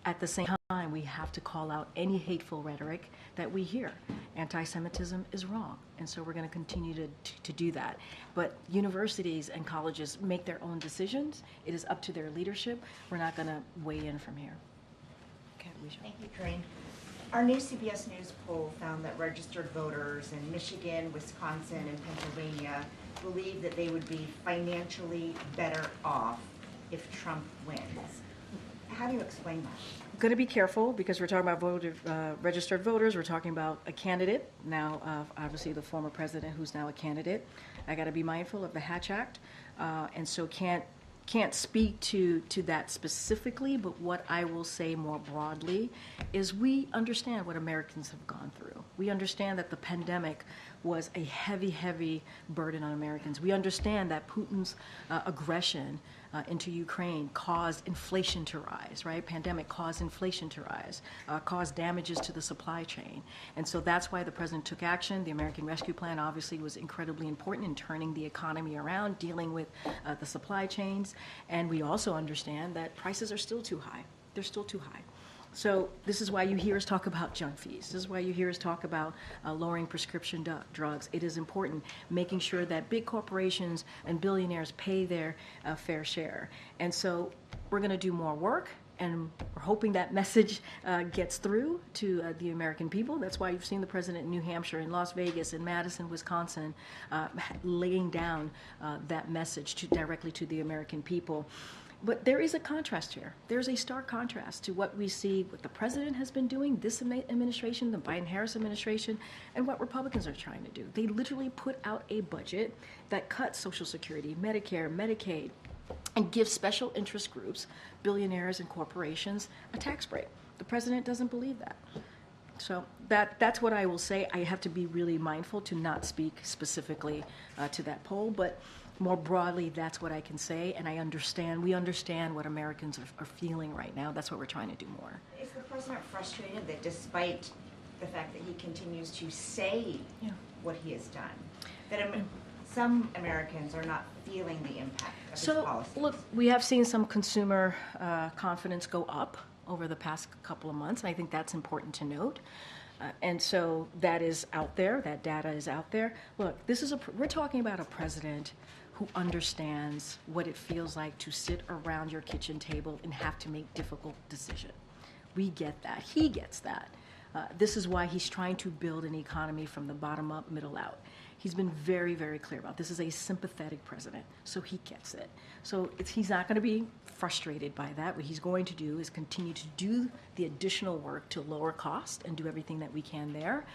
At the same time, we have to call out any hateful rhetoric that we hear. Anti-Semitism is wrong, and so we're going to continue to do that. But universities and colleges make their own decisions. It is up to their leadership. We're not going to weigh in from here. Okay, Alicia. Thank you, Karine. Our new CBS News poll found that registered voters in Michigan, Wisconsin, and Pennsylvania believe that they would be financially better off if Trump wins. How do you explain that? Going to be careful because we're talking about registered voters. We're talking about a candidate now, obviously the former president who's now a candidate. I got to be mindful of the Hatch Act, and so can't speak to that specifically. But what I will say more broadly is we understand what Americans have gone through. We understand that the pandemic was a heavy burden on Americans. We understand that Putin's aggression into Ukraine caused inflation to rise, right? Pandemic caused inflation to rise, caused damages to the supply chain. And so that's why the president took action. The American Rescue Plan obviously was incredibly important in turning the economy around, dealing with the supply chains. And we also understand that prices are still too high. They're still too high. So this is why you hear us talk about junk fees. This is why you hear us talk about lowering prescription drugs. It is important, making sure that big corporations and billionaires pay their fair share. And so we're going to do more work, and we're hoping that message gets through to the American people. That's why you've seen the president in New Hampshire, in Las Vegas, in Madison, Wisconsin, laying down that message directly to the American people. But there is a contrast here. There's a stark contrast to what we see, what the president has been doing, this administration, the Biden-Harris administration, and what Republicans are trying to do. They literally put out a budget that cuts Social Security, Medicare, Medicaid, and gives special interest groups, billionaires and corporations, a tax break. The president doesn't believe that. So that's what I will say. I have to be really mindful to not speak specifically to that poll, but more broadly, that's what I can say, and we understand what Americans are feeling right now. That's what we're trying to do more. Is the president frustrated that despite the fact that he continues to say what he has done, that some Americans are not feeling the impact of his policies? So, look, we have seen some consumer confidence go up over the past couple of months, and I think that's important to note. And so that is out there, that data is out there. Look, we're talking about a president who understands what it feels like to sit around your kitchen table and have to make difficult decisions. We get that. He gets that. This is why he's trying to build an economy from the bottom up, middle out. He's been very, very clear about this. This is a sympathetic president, so he gets it. So he's not going to be frustrated by that. What he's going to do is continue to do the additional work to lower cost and do everything that we can there,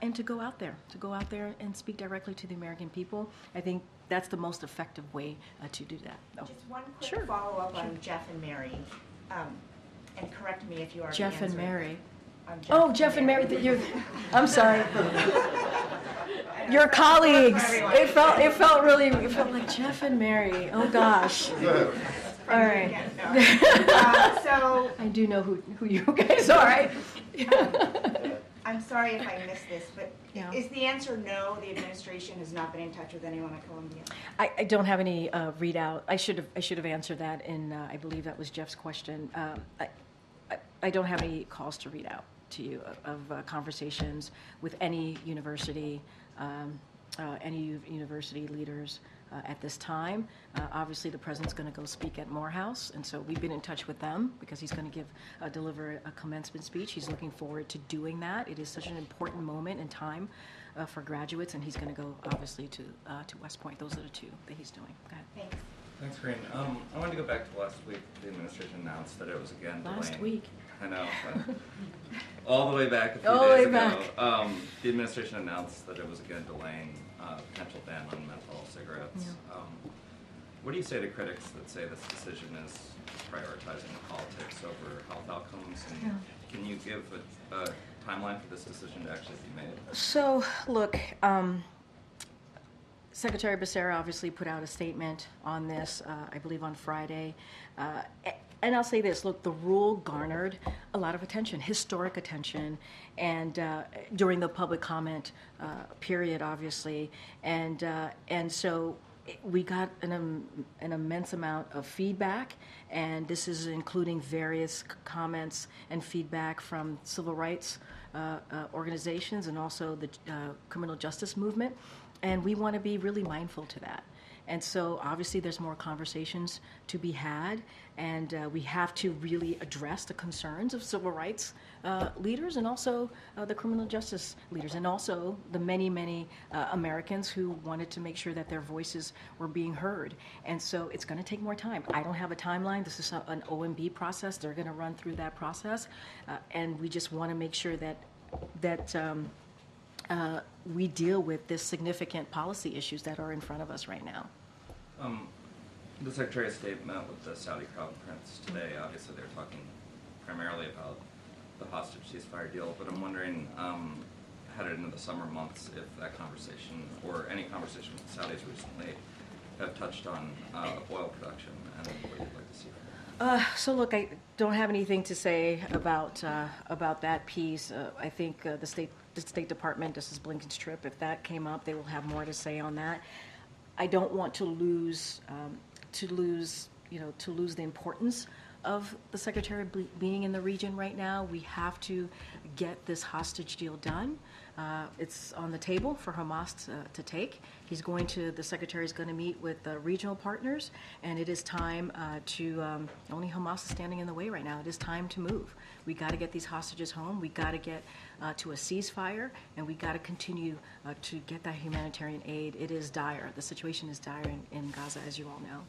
and to go out there and speak directly to the American people. I think that's the most effective way to do that. Just one quick follow-up on Jeff and Mary, and correct me if you are Jeff and Mary. Jeff and Mary. I'm sorry. Your colleagues. It felt like Jeff and Mary. Oh gosh. All right. So I do know who you guys are. Right? I'm sorry if I missed this, but is the answer no? The administration has not been in touch with anyone at Columbia. I don't have any readout. I should have answered that in. I believe that was Jeff's question. I don't have any calls to read out to you of conversations with any university leaders at this time. Obviously, the president's going to go speak at Morehouse, and so we've been in touch with them because he's going to deliver a commencement speech. He's looking forward to doing that. It is such an important moment in time for graduates, and he's going to go obviously to West Point. Those are the two that he's doing. Go ahead. Thanks. Thanks, Karine. I wanted to go back to last week. The administration announced that it was again delaying. Last week. I know. All the way back a few All the days way ago. back. The administration announced that it was again delaying potential ban on menthol cigarettes. Yeah. What do you say to critics that say this decision is prioritizing politics over health outcomes? And can you give a timeline for this decision to actually be made? So, look, Secretary Becerra obviously put out a statement on this, I believe on Friday. And I'll say this, look, the rule garnered a lot of attention, historic attention, and during the public comment period, obviously. And so we got an immense amount of feedback, and this is including various comments and feedback from civil rights organizations and also the criminal justice movement. And we want to be really mindful to that. And so obviously there's more conversations to be had, and we have to really address the concerns of civil rights leaders and also the criminal justice leaders, and also the many, many Americans who wanted to make sure that their voices were being heard. And so it's going to take more time. I don't have a timeline. This is an OMB process. They're going to run through that process, and we just want to make sure that we deal with this significant policy issues that are in front of us right now. The Secretary of State met with the Saudi Crown Prince today. Obviously, they're talking primarily about the hostage ceasefire deal, but I'm wondering, headed into the summer months, if that conversation or any conversation with the Saudis recently have touched on oil production and what you'd like to see. So look, I don't have anything to say about that piece. I think the State Department, this is Blinken's trip, if that came up, they will have more to say on that. I don't want to lose the importance of the Secretary being in the region right now. We have to get this hostage deal done. It's on the table for Hamas to take. The Secretary is going to meet with regional partners, and it is time only Hamas is standing in the way right now. It is time to move. We got to get these hostages home. We got to get to a ceasefire, and we got to continue to get that humanitarian aid. It is dire. The situation is dire in Gaza, as you all know.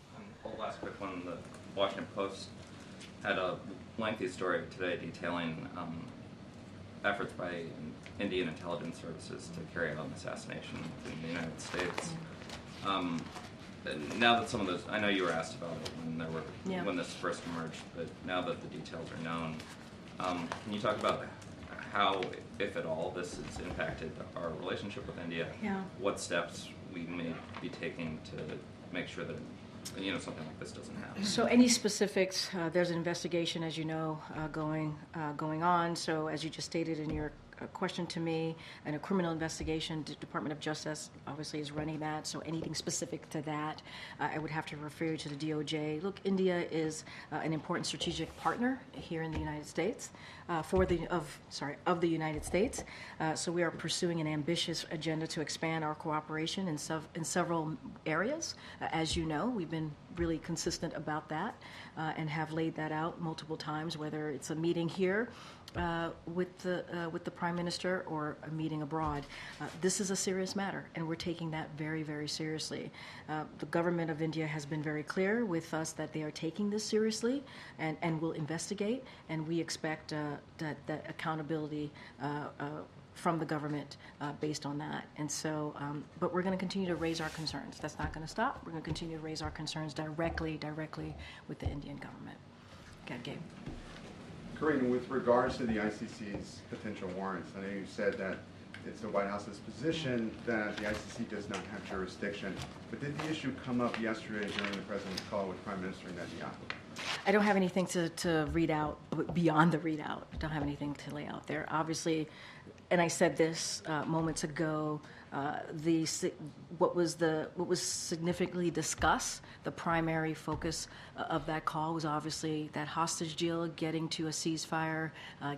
Well, last quick one. The Washington Post had a lengthy story today detailing efforts by Indian intelligence services to carry out an assassination in the United States. Now that some of those, I know you were asked about it when this first emerged, but now that the details are known, can you talk about how, if at all, this has impacted our relationship with India? Yeah. What steps we may be taking to make sure that something like this doesn't happen? So any specifics, there's an investigation, as you know, going on. So as you just stated in your question to me, and a criminal investigation, the Department of Justice obviously is running that. So anything specific to that, I would have to refer you to the DOJ. Look, India is an important strategic partner here in the United States, of the United States. So we are pursuing an ambitious agenda to expand our cooperation in several areas. As you know, we've been really consistent about that and have laid that out multiple times, whether it's a meeting here with the Prime Minister or a meeting abroad. This is a serious matter, and we're taking that very, very seriously. The government of India has been very clear with us that they are taking this seriously and will investigate, and we expect that accountability from the government based on that. And so, but we're going to continue to raise our concerns. That's not going to stop. We're going to continue to raise our concerns directly with the Indian government. Okay, Gabe. Karine, with regards to the ICC's potential warrants, I know you said that it's the White House's position that the ICC does not have jurisdiction, but did the issue come up yesterday during the President's call with Prime Minister Netanyahu? I don't have anything to read out beyond the readout. I don't have anything to lay out there. Obviously, and I said this moments ago, what was significantly discussed, the primary focus of that call was obviously that hostage deal, getting to a ceasefire,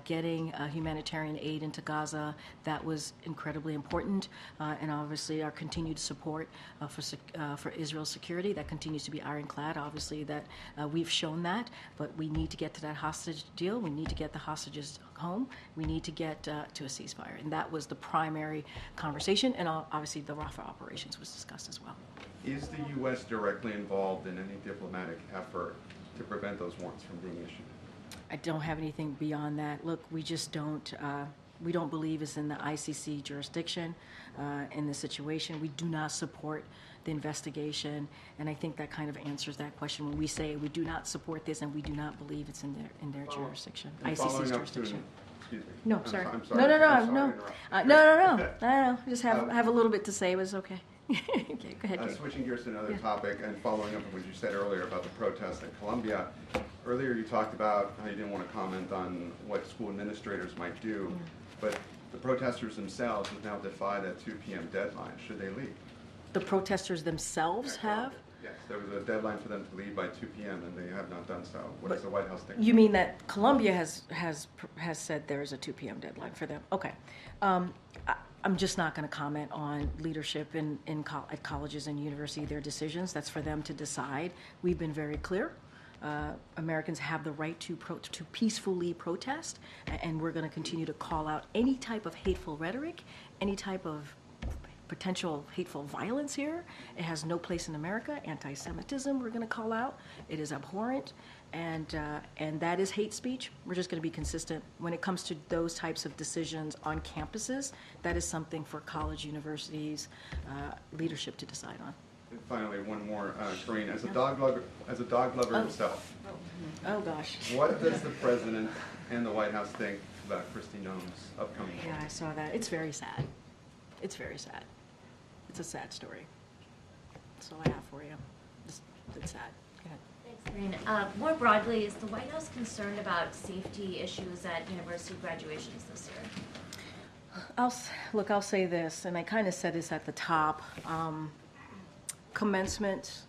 getting humanitarian aid into Gaza. That was incredibly important, and obviously our continued support for Israel's security. That continues to be ironclad. Obviously, that we've shown that, but we need to get to that hostage deal. We need to get the hostages home. We need to get to a ceasefire, and that was the primary conversation. And obviously, the Rafah operations was discussed as well. Is the U.S. directly involved in any diplomatic effort to prevent those warrants from being issued? I don't have anything beyond that. Look, we just don't. We don't believe it's in the ICC jurisdiction in this situation. We do not support the investigation, and I think that kind of answers that question when we say we do not support this and we do not believe it's in their jurisdiction, ICC's jurisdiction. Excuse me. No, sorry. I'm sorry. No. Just have a little bit to say. It was okay. Okay, go ahead. Dave. Switching gears to another topic and following up on what you said earlier about the protests in Colombia. Earlier you talked about how you didn't want to comment on what school administrators might do, but the protesters themselves have now defied a 2 p.m. deadline. Should they leave? The protesters themselves have? Yes, there was a deadline for them to leave by 2 p.m. and they have not done so. What does the White House think? You mean that Colombia has said there is a 2 p.m. deadline for them? Okay. I'm just not going to comment on leadership at colleges and universities, their decisions. That's for them to decide. We've been very clear. Americans have the right to peacefully protest, and we're going to continue to call out any type of hateful rhetoric, any type of potential hateful violence here. It has no place in America. Anti-Semitism we're going to call out. It is abhorrent, and that is hate speech. We're just going to be consistent. When it comes to those types of decisions on campuses, that is something for college, universities, leadership to decide on. And finally, one more, Karine, as a dog lover himself. Oh gosh. What does the President and the White House think about Kristi Noem's upcoming book? Yeah, I saw that. It's very sad. It's very sad. It's a sad story. That's all I have for you. It's sad. Go ahead. Thanks, Karine. More broadly, is the White House concerned about safety issues at university graduations this year? I'll say this, and I kind of said this at the top. Commencement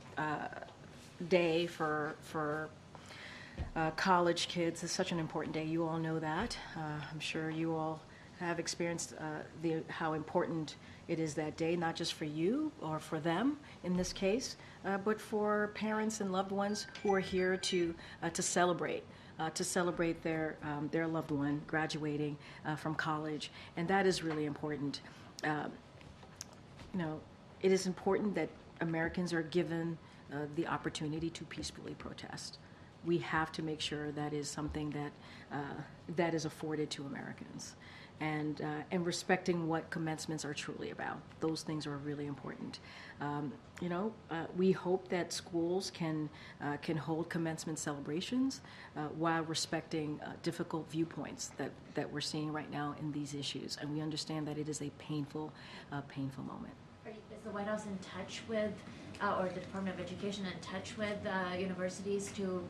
day for college kids. It's such an important day. You all know that. I'm sure you all have experienced how important it is that day, not just for you or for them in this case, but for parents and loved ones who are here to celebrate. To celebrate their loved one graduating from college, and that is really important. It is important that Americans are given the opportunity to peacefully protest. We have to make sure that is something that is afforded to Americans, and respecting what commencements are truly about. Those things are really important. We hope that schools can hold commencement celebrations while respecting difficult viewpoints that we're seeing right now in these issues, and we understand that it is a painful moment. Is the White House in touch with, or the Department of Education in touch with universities to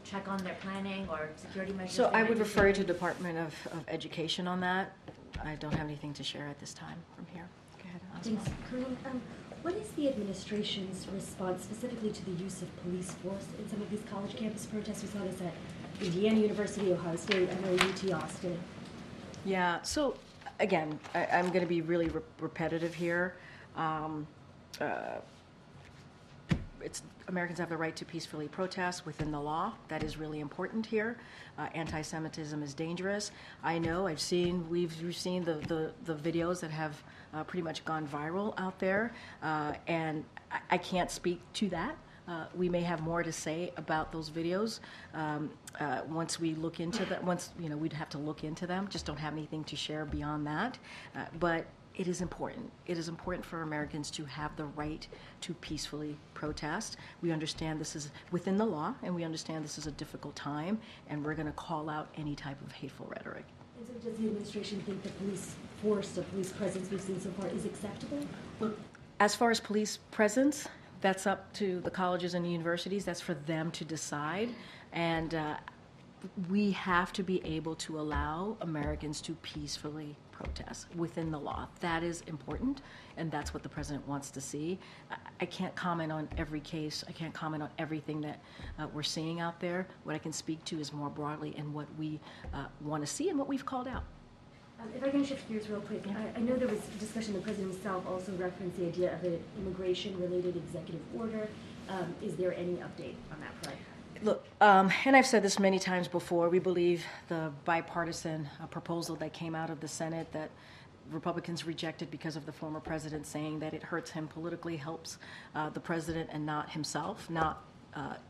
check on their planning or security measures? So I would refer you to Department of Education on that. I don't have anything to share at this time from here. Go ahead, Asma. Thanks. Karine, what is the administration's response specifically to the use of police force in some of these college campus protests? We saw this at Indiana University, Ohio State, I know UT Austin. Yeah, so again, I'm going to be really repetitive here. Americans have the right to peacefully protest within the law. That is really important here. Anti-Semitism is dangerous. I know. We've seen the videos that have pretty much gone viral out there, and I can't speak to that. We may have more to say about those videos once we look into that. We'd have to look into them. Just don't have anything to share beyond that. But it is important. It is important for Americans to have the right to peacefully protest. We understand this is within the law, and we understand this is a difficult time, and we're going to call out any type of hateful rhetoric. And so does the administration think the police force, the police presence we've seen so far is acceptable? Look, as far as police presence, that's up to the colleges and the universities. That's for them to decide. And we have to be able to allow Americans to peacefully protest within the law. That is important, and that's what the president wants to see. I can't comment on every case. I can't comment on everything that we're seeing out there. What I can speak to is more broadly and what we want to see and what we've called out. If I can shift gears real quick, I know there was discussion, the president himself also referenced the idea of an immigration-related executive order. Is there any update on that front? Look, and I've said this many times before, we believe the bipartisan proposal that came out of the Senate that Republicans rejected because of the former president saying that it hurts him politically, helps the president and not himself, not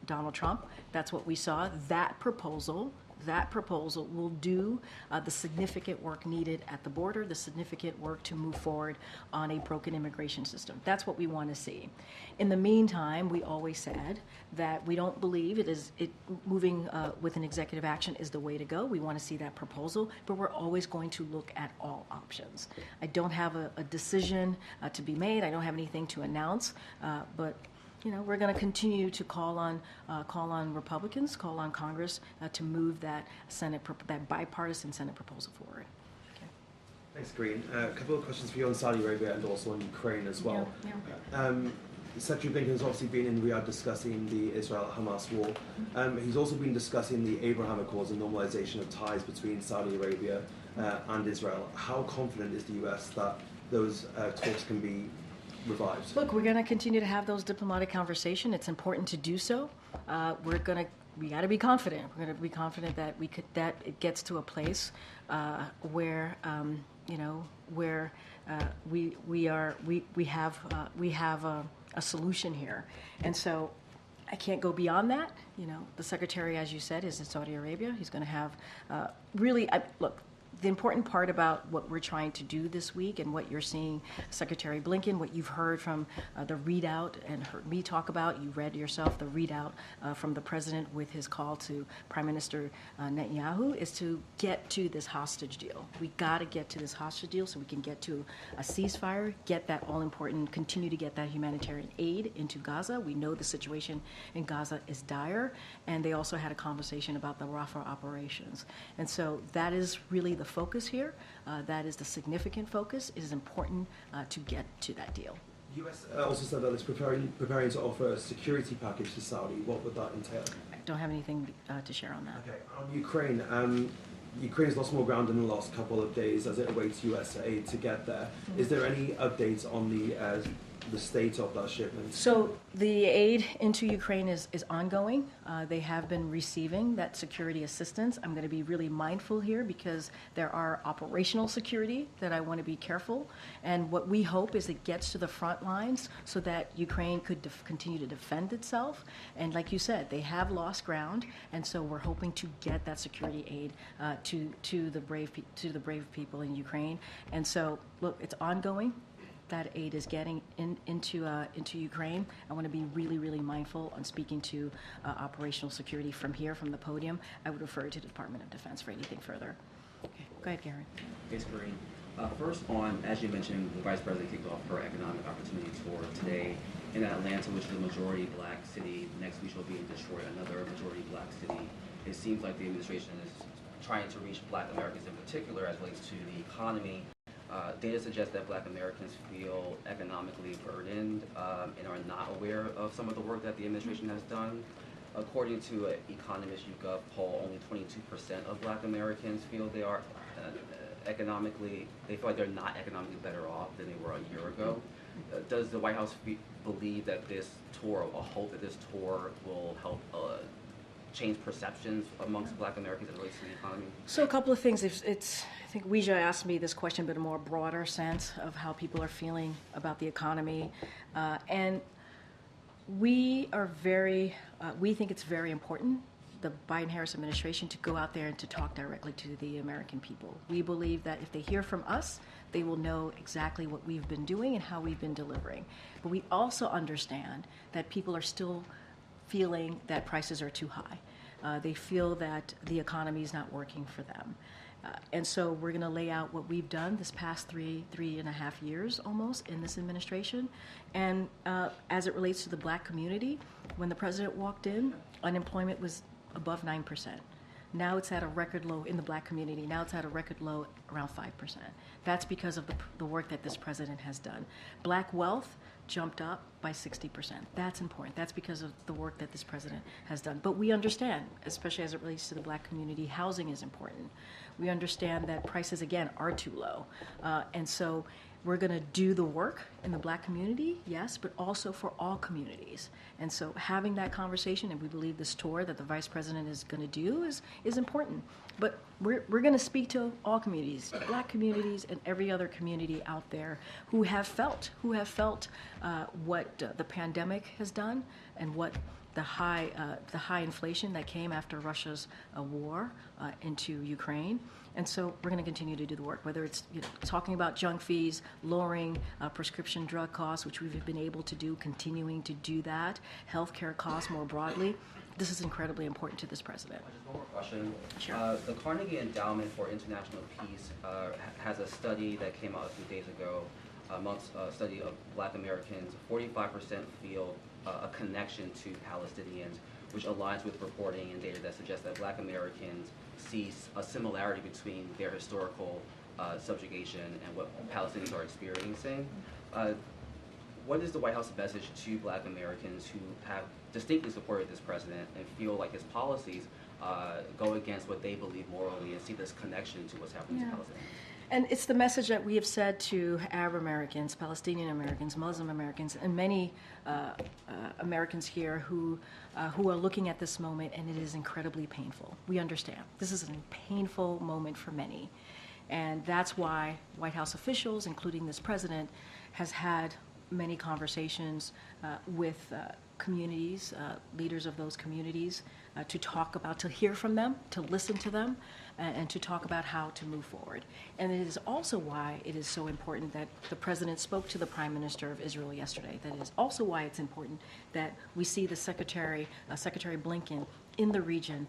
Donald Trump. That's what we saw. That proposal will do the significant work needed at the border, the significant work to move forward on a broken immigration system. That's what we want to see. In the meantime, we always said that we don't believe moving with an executive action is the way to go. We want to see that proposal, but we're always going to look at all options. I don't have a decision to be made. I don't have anything to announce, but we're going to continue to call on Republicans, call on Congress to move that that bipartisan Senate proposal forward. Okay. Thanks, Karine. A couple of questions for you on Saudi Arabia and also on Ukraine as well. Yeah. Secretary Blinken has obviously been in Riyadh discussing the Israel-Hamas war. He's also been discussing the Abraham Accords and normalization of ties between Saudi Arabia and Israel. How confident is the U.S. that those talks can be revived? Look, we're going to continue to have those diplomatic conversations. It's important to do so. We got to be confident. We're going to be confident that it gets to a place where we have a solution here, and so I can't go beyond that. The secretary, as you said, is in Saudi Arabia. He's going to have look. The important part about what we're trying to do this week and what you're seeing Secretary Blinken, what you've heard from the readout and heard me talk about, you read yourself the readout from the president with his call to Prime Minister Netanyahu, is to get to this hostage deal. We got to get to this hostage deal so we can get to a ceasefire, get that all-important, continue to get that humanitarian aid into Gaza. We know the situation in Gaza is dire, and they also had a conversation about the Rafah operations. And so that is really the focus here. That is the significant focus. It is important to get to that deal. The U.S. also said that it's preparing to offer a security package to Saudi. What would that entail? don't have anything to share on that. Okay, on Ukraine, Ukraine's lost more ground in the last couple of days as it awaits U.S. aid to get there. Is there any updates on the state of that shipment? So the aid into Ukraine is ongoing. They have been receiving that security assistance. I'm going to be really mindful here because there are operational security that I want to be careful. And what we hope is it gets to the front lines so that Ukraine could continue to defend itself. And like you said, they have lost ground, and so we're hoping to get that security aid to the brave people in Ukraine. And so, look, it's ongoing. That aid is getting into Ukraine. I want to be really, really mindful on speaking to operational security from here, from the podium. I would refer to the Department of Defense for anything further. Okay, go ahead, Karen. Thanks, Karine. First on, as you mentioned, the Vice President kicked off her Economic Opportunity Tour today in Atlanta, which is a majority black city. Next week she'll be in Detroit, another majority black city. It seems like the administration is trying to reach black Americans in particular as relates to the economy. Data suggests that black Americans feel economically burdened and are not aware of some of the work that the administration has done. According to an Economist YouGov poll, only 22% of black Americans feel they are they feel like they're not economically better off than they were a year ago. Does the White House believe that this tour, or hope that this tour will help change perceptions amongst black Americans as it relates to the economy? So a couple of things. I think Weijia asked me this question, but a more broader sense of how people are feeling about the economy. And we think it's very important, the Biden-Harris administration, to go out there and to talk directly to the American people. We believe that if they hear from us, they will know exactly what we've been doing and how we've been delivering. But we also understand that people are still feeling that prices are too high. They feel that the economy is not working for them. And so we're going to lay out what we've done this past three and a half years almost in this administration. And as it relates to the black community, when the president walked in, unemployment was above 9%. Now it's at a record low in the black community. Now it's at a record low around 5%. That's because of the work that this president has done. Black wealth jumped up by 60%. That's important. That's because of the work that this president has done. But we understand, especially as it relates to the black community, housing is important. We understand that prices, again, are too low. And so we're going to do the work in the black community, yes, but also for all communities. And so having that conversation, and we believe this tour that the vice president is going to do is important. But we're going to speak to all communities, black communities and every other community out there who have felt what the pandemic has done and what the high inflation that came after Russia's war into Ukraine. And so we're going to continue to do the work, whether it's talking about junk fees, lowering prescription drug costs, which we've been able to do, continuing to do that, healthcare costs more broadly. This is incredibly important to this president. Just one more question. Sure. The Carnegie Endowment for International Peace has a study that came out a few days ago. Amongst a study of black Americans, 45% feel a connection to Palestinians, which aligns with reporting and data that suggests that black Americans see a similarity between their historical subjugation and what Palestinians are experiencing. What is the White House message to black Americans who have distinctly supported this president and feel like his policies go against what they believe morally and see this connection to what's happening to Palestinians? And it's the message that we have said to Arab Americans, Palestinian Americans, Muslim Americans, and many Americans here who are looking at this moment, and it is incredibly painful. We understand. This is a painful moment for many. And that's why White House officials, including this president, has had many conversations with communities, leaders of those communities, to hear from them, to listen to them, and to talk about how to move forward. And it is also why it is so important that the president spoke to the Prime Minister of Israel yesterday. That is also why it's important that we see the Secretary Blinken in the region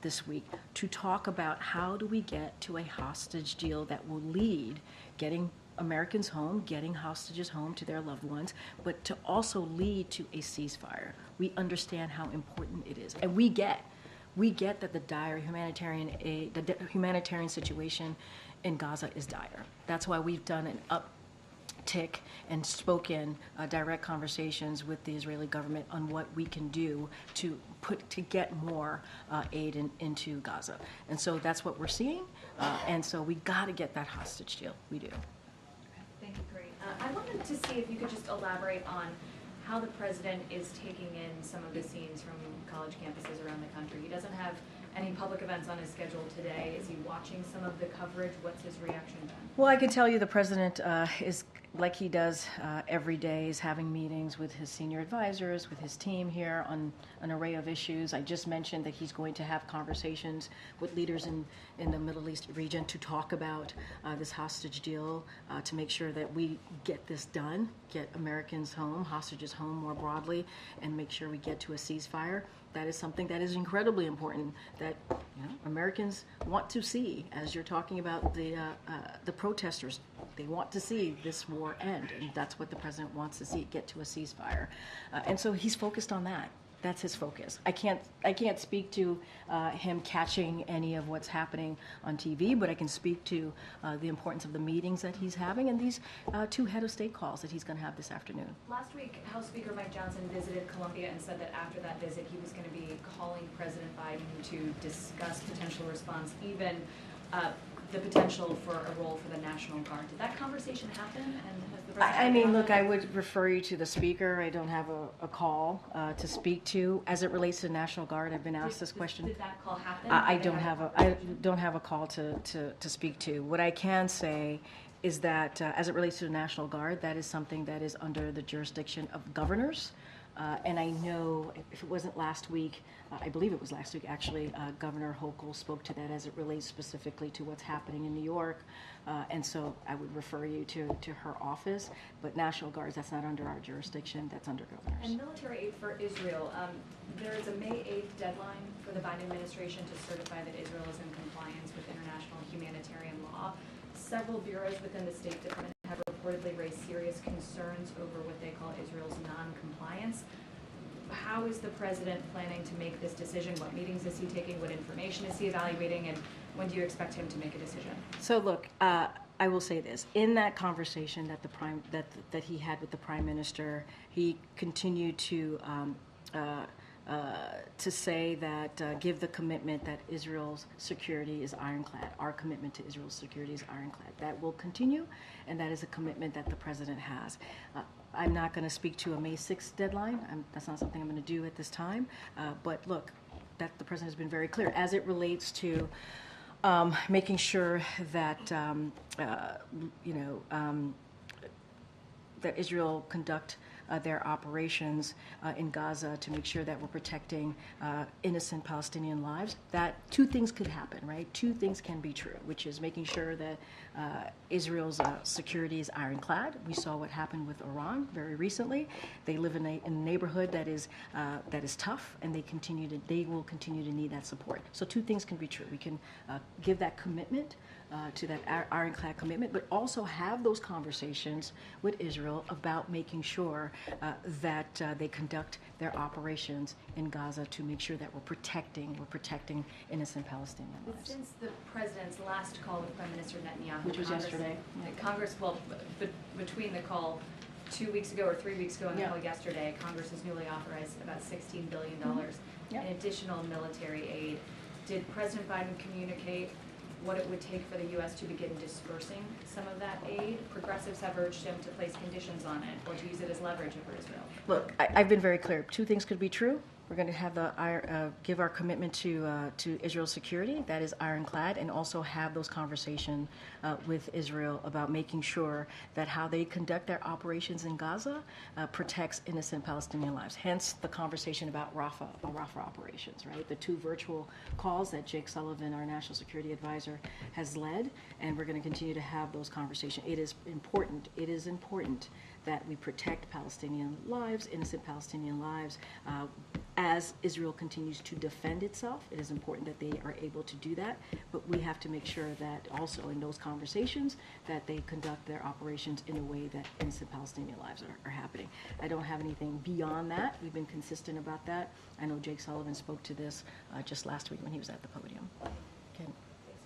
this week to talk about how do we get to a hostage deal that will lead getting Americans home, getting hostages home to their loved ones, but to also lead to a ceasefire. We understand how important it is. And we get that the dire humanitarian situation in Gaza is dire. That's why we've done tick and spoken direct conversations with the Israeli government on what we can do to get more aid into Gaza. And so that's what we're seeing. And so we got to get that hostage deal. We do. Thank you, Karine. I wanted to see if you could just elaborate on how the president is taking in some of the scenes from college campuses around the country. He doesn't have any public events on his schedule today. Is he watching some of the coverage? What's his reaction been? Well, I can tell you the president is, like he does every day, is having meetings with his senior advisors, with his team here on an array of issues. I just mentioned that he's going to have conversations with leaders in the Middle East region to talk about this hostage deal, to make sure that we get this done, get Americans home, hostages home more broadly, and make sure we get to a ceasefire. That is something that is incredibly important that Americans want to see. As you're talking about the protesters, they want to see this war end, and that's what the president wants to see, get to a ceasefire. And so he's focused on that. That's his focus. I can't speak to him catching any of what's happening on TV, but I can speak to the importance of the meetings that he's having and these 2 head of state calls that he's going to have this afternoon. Last week, House Speaker Mike Johnson visited Colombia and said that after that visit, he was going to be calling President Biden to discuss potential response, even the potential for a role for the National Guard. Did that conversation happen? And has the president I mean, look, I would refer you to the speaker. I don't have a call to speak to. As it relates to the National Guard, I've been asked this question. Did that call happen? I don't have a call to speak to. What I can say is that as it relates to the National Guard, that is something that is under the jurisdiction of governors. And I know if it wasn't last week, I believe it was last week actually, Governor Hochul spoke to that as it relates specifically to what's happening in New York. And so I would refer you to her office. But National Guards, that's not under our jurisdiction, that's under governors. And military aid for Israel. There is a May 8th deadline for the Biden administration to certify that Israel is in compliance with international humanitarian law. Several bureaus within the State Department have reportedly raised serious concerns over what they call Israel's non-compliance. How is the president planning to make this decision? What meetings is he taking? What information is he evaluating? And when do you expect him to make a decision? So look, I will say this: in that conversation that he had with the Prime Minister, he continued to say that give the commitment that Israel's security is ironclad. Our commitment to Israel's security is ironclad. That will continue, and that is a commitment that the president has. I'm not going to speak to a May 6th deadline. That's not something I'm going to do at this time. But look, that the president has been very clear as it relates to making sure that that Israel conduct their operations in Gaza to make sure that we're protecting innocent Palestinian lives. That 2 things could happen, right? 2 things can be true, which is making sure that Israel's security is ironclad. We saw what happened with Iran very recently. They live in a neighborhood that is tough, and they will continue to need that support. So 2 things can be true. We can give that commitment to that ironclad commitment, but also have those conversations with Israel about making sure that they conduct their operations in Gaza to make sure that we're protecting innocent Palestinian lives. Since the president's last call with Prime Minister Netanyahu, Which was yesterday. Congress, between the call 2 weeks ago or 3 weeks ago and the call yesterday, Congress has newly authorized about $16 billion in additional military aid. Did President Biden communicate what it would take for the U.S. to begin dispersing some of that aid? Progressives have urged him to place conditions on it or to use it as leverage over Israel. Look, I've been very clear. 2 things could be true. We're going to have give our commitment to Israel's security, that is ironclad, and also have those conversations with Israel about making sure that how they conduct their operations in Gaza protects innocent Palestinian lives. Hence the conversation about Rafah operations, right? The 2 virtual calls that Jake Sullivan, our national security advisor, has led, and we're going to continue to have those conversations. It is important that we protect Palestinian lives, innocent Palestinian lives, as Israel continues to defend itself. It is important that they are able to do that, but we have to make sure that also in those conversations that they conduct their operations in a way that innocent Palestinian lives are happening. I don't have anything beyond that. We've been consistent about that. I know Jake Sullivan spoke to this just last week when he was at the podium. Okay.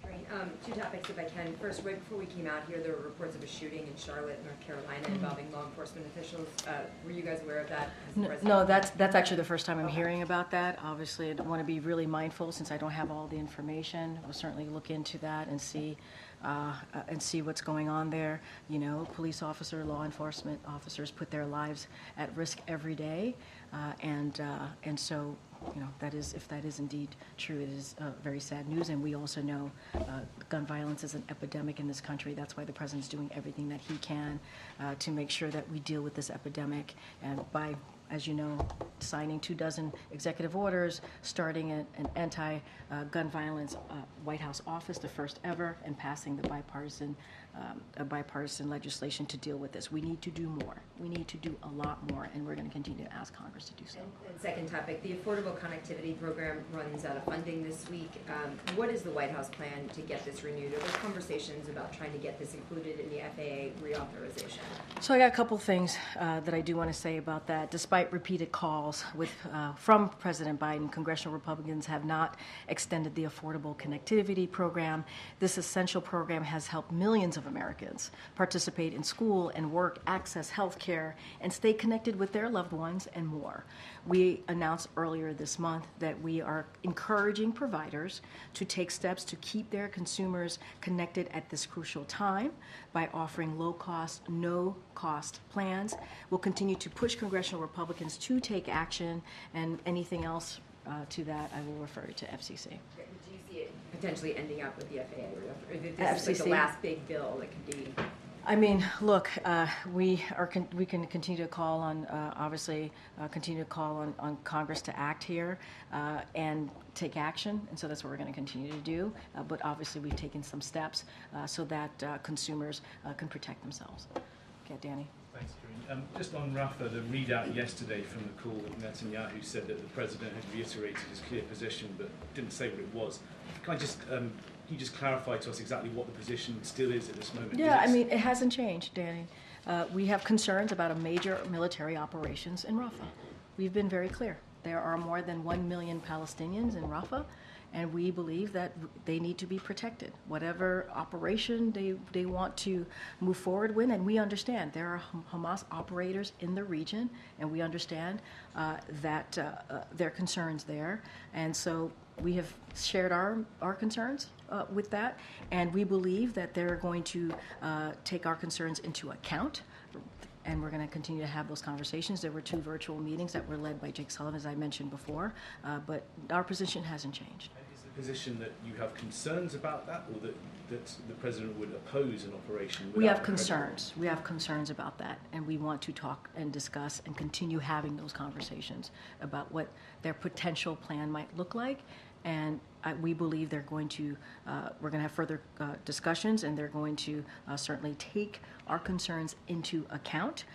Thanks, Two topics if I can. First, right before we came out here, there were reports of a shooting in Charlotte, North Carolina, involving law enforcement officials. Were you guys aware of that? Has the president- No, that's actually the first time I'm hearing about that. Obviously, I want to be really mindful since I don't have all the information. We'll certainly look into that and see what's going on there. You know, police officer, law enforcement officers put their lives at risk every day, and so, you know, that is, if that is indeed true, it is very sad news. And we also know gun violence is an epidemic in this country. That's why the president's doing everything that he can to make sure that we deal with this epidemic. And by, as you know, signing 24 executive orders, starting an anti-gun violence White House office, the first ever, and passing the bipartisan legislation to deal with this. We need to do more. We need to do a lot more, and we're going to continue to ask Congress to do so. And second topic, the Affordable Connectivity Program runs out of funding this week. What is the White House plan to get this renewed? Are there conversations about trying to get this included in the FAA reauthorization? So I got a couple things that I do want to say about that. Despite repeated calls from President Biden, congressional Republicans have not extended the Affordable Connectivity Program. This essential program has helped millions of Americans participate in school and work, access health care, and stay connected with their loved ones and more. We announced earlier this month that we are encouraging providers to take steps to keep their consumers connected at this crucial time by offering low-cost, no-cost plans. We'll continue to push congressional Republicans to take action, and anything else to that, I will refer to FCC. Do you see it potentially ending up with the FAA? Or this is like the last big bill that could be... I mean, look, we can continue to call on, obviously, continue to call on Congress to act here and take action, and so that's what we're going to continue to do. But obviously, we've taken some steps so that consumers can protect themselves. Okay, Danny. Thanks, Karine. Just on Rafah, the readout yesterday from the call, Netanyahu said that the president had reiterated his clear position, but didn't say what it was. Can you just clarify to us exactly what the position still is at this moment? Yeah, I mean, it hasn't changed, Danny. We have concerns about a major military operations in Rafah. We've been very clear. There are more than 1 million Palestinians in Rafah, and we believe that they need to be protected. Whatever operation they want to move forward with, and we understand there are Hamas operators in the region, and we understand that their concerns there. And so we have shared our concerns with that, and we believe that they're going to take our concerns into account, and we're going to continue to have those conversations. There were 2 virtual meetings that were led by Jake Sullivan, as I mentioned before, but our position hasn't changed. Is the position that you have concerns about that, or that the president would oppose an operation? We have concerns. We have concerns about that, and we want to talk and discuss and continue having those conversations about what their potential plan might look like. And we believe they're going to, we're going to have further discussions, and they're going to certainly take our concerns into account.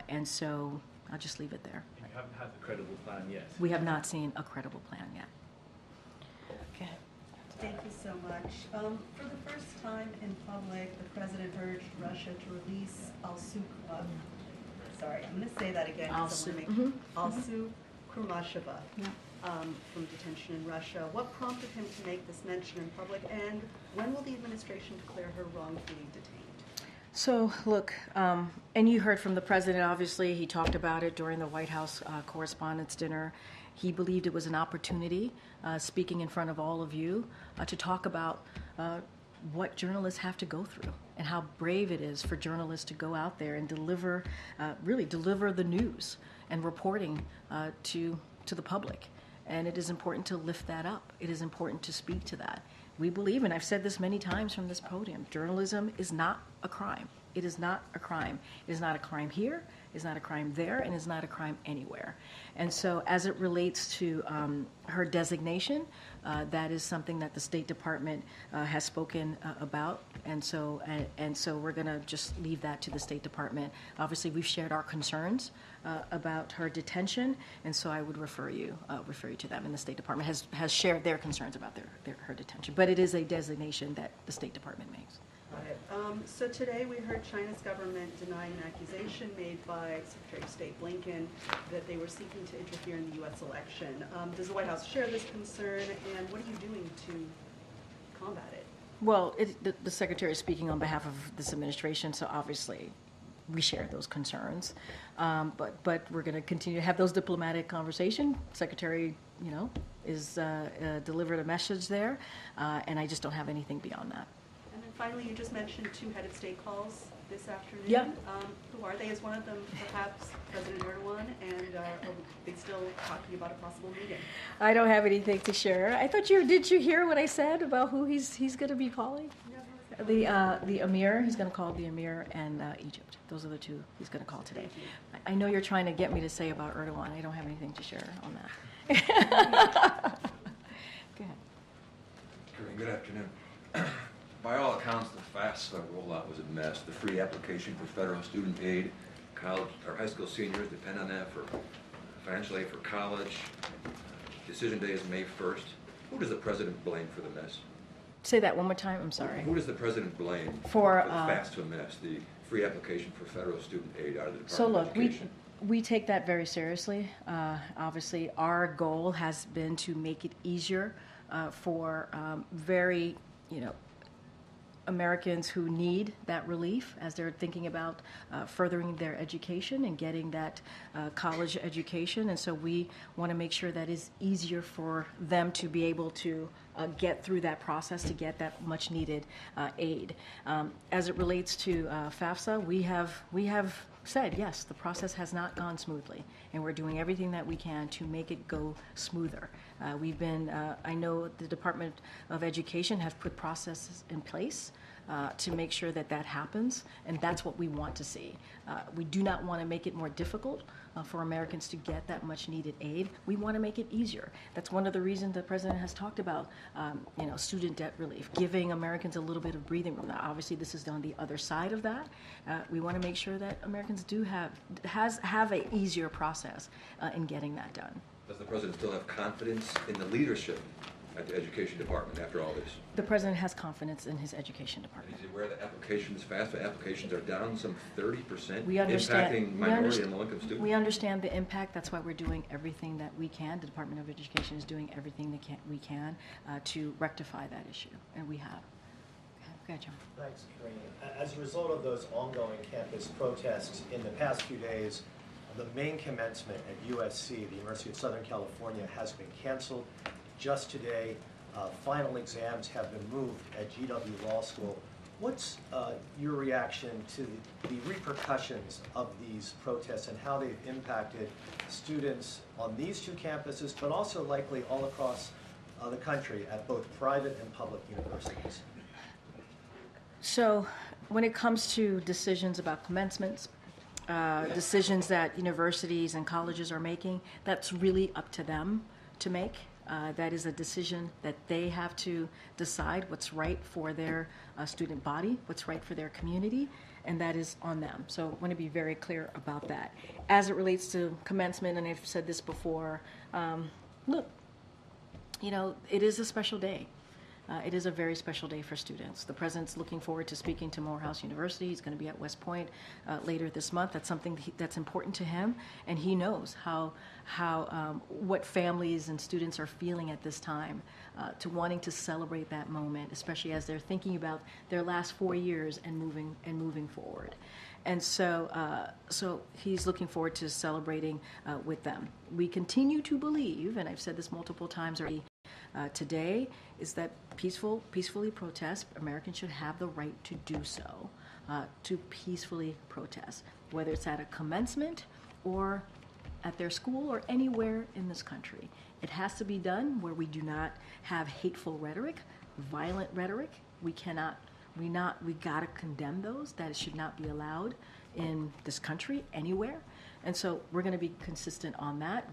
And so I'll just leave it there. You haven't had the credible plan yet? We have not seen a credible plan yet. Okay. Thank you so much. For the first time in public, the president urged Russia to release sorry, I'm going to say that again. Alsu Kurmasheva. Yeah. From detention in Russia. What prompted him to make this mention in public, and when will the administration declare her wrongfully detained? So, look, and you heard from the president, obviously, he talked about it during the White House Correspondents' Dinner. He believed it was an opportunity, speaking in front of all of you, to talk about what journalists have to go through and how brave it is for journalists to go out there and really deliver the news and reporting to the public. And it is important to lift that up. It is important to speak to that. We believe, and I've said this many times from this podium, journalism is not a crime. It is not a crime. It is not a crime here, it's not a crime there, and it's not a crime anywhere. And so as it relates to her designation, that is something that the State Department has spoken about. And so we're going to just leave that to the State Department. Obviously, we've shared our concerns about her detention, and so I would refer you to them. And the State Department has shared their concerns about her detention. But it is a designation that the State Department makes. Got it. So today we heard China's government denying an accusation made by Secretary of State Blinken that they were seeking to interfere in the U.S. election. Does the White House share this concern, and what are you doing to combat it? Well, the Secretary is speaking on behalf of this administration, so obviously we share those concerns. But we're going to continue to have those diplomatic conversations. Secretary, is delivered a message there, and I just don't have anything beyond that. And then finally, you just mentioned 2 head of state calls this afternoon. Yeah. Who are they? Is one of them perhaps President Erdogan, and are they still talking about a possible meeting? I don't have anything to share. I thought did you hear what I said about who he's going to be calling? The Emir, he's going to call the Emir and Egypt. Those are the 2 he's going to call today. I know you're trying to get me to say about Erdogan. I don't have anything to share on that. Go ahead. Karine, good afternoon. By all accounts, the FAFSA rollout was a mess. The free application for federal student aid, college or high school seniors depend on that for financial aid for college. Decision day is May 1st. Who does the president blame for the mess? Say that one more time. I'm sorry. Who does the president blame for the FAFSA mess, the free application for federal student aid out of the Department So look, of Education? we take that very seriously. Obviously, our goal has been to make it easier for very, Americans who need that relief as they're thinking about furthering their education and getting that college education. And so we want to make sure that it's easier for them to be able to get through that process to get that much needed aid. As it relates to FAFSA, we have said, yes, the process has not gone smoothly, and we're doing everything that we can to make it go smoother. I know the Department of Education has put processes in place to make sure that happens, and that's what we want to see. We do not want to make it more difficult for Americans to get that much needed aid. We want to make it easier. That's one of the reasons the President has talked about, student debt relief, giving Americans a little bit of breathing room. Now, obviously, this is on the other side of that. We want to make sure that Americans do have an easier process in getting that done. Does the president still have confidence in the leadership at the Education Department after all this? The President has confidence in his Education Department. Is he aware that FAFSA applications are down some 30%, We understand, impacting minority and low-income students? We understand the impact. That's why we're doing everything that we can. The Department of Education is doing everything we can to rectify that issue, and we have. Go ahead, John. Thanks, Karine. As a result of those ongoing campus protests in the past few days, the main commencement at USC, the University of Southern California, has been canceled. Just today, final exams have been moved at GW Law School. What's your reaction to the repercussions of these protests and how they've impacted students on these 2 campuses, but also likely all across the country at both private and public universities? So when it comes to decisions about commencements, decisions that universities and colleges are making, that's really up to them to make. That is a decision that they have to decide what's right for their student body, what's right for their community, and that is on them. So I want to be very clear about that. As it relates to commencement, and I've said this before, look, it is a special day. It is a very special day for students. The President's looking forward to speaking to Morehouse University. He's going to be at West Point later this month. That's something that's important to him, and he knows what families and students are feeling at this time, to wanting to celebrate that moment, especially as they're thinking about their last 4 years and moving forward. And so he's looking forward to celebrating with them. We continue to believe, and I've said this multiple times already, today, is that peacefully protest. Americans should have the right to do so, to peacefully protest, whether it's at a commencement or at their school or anywhere in this country. It has to be done where we do not have hateful rhetoric, violent rhetoric. We gotta condemn those. That should not be allowed in this country anywhere. And so we're going to be consistent on that.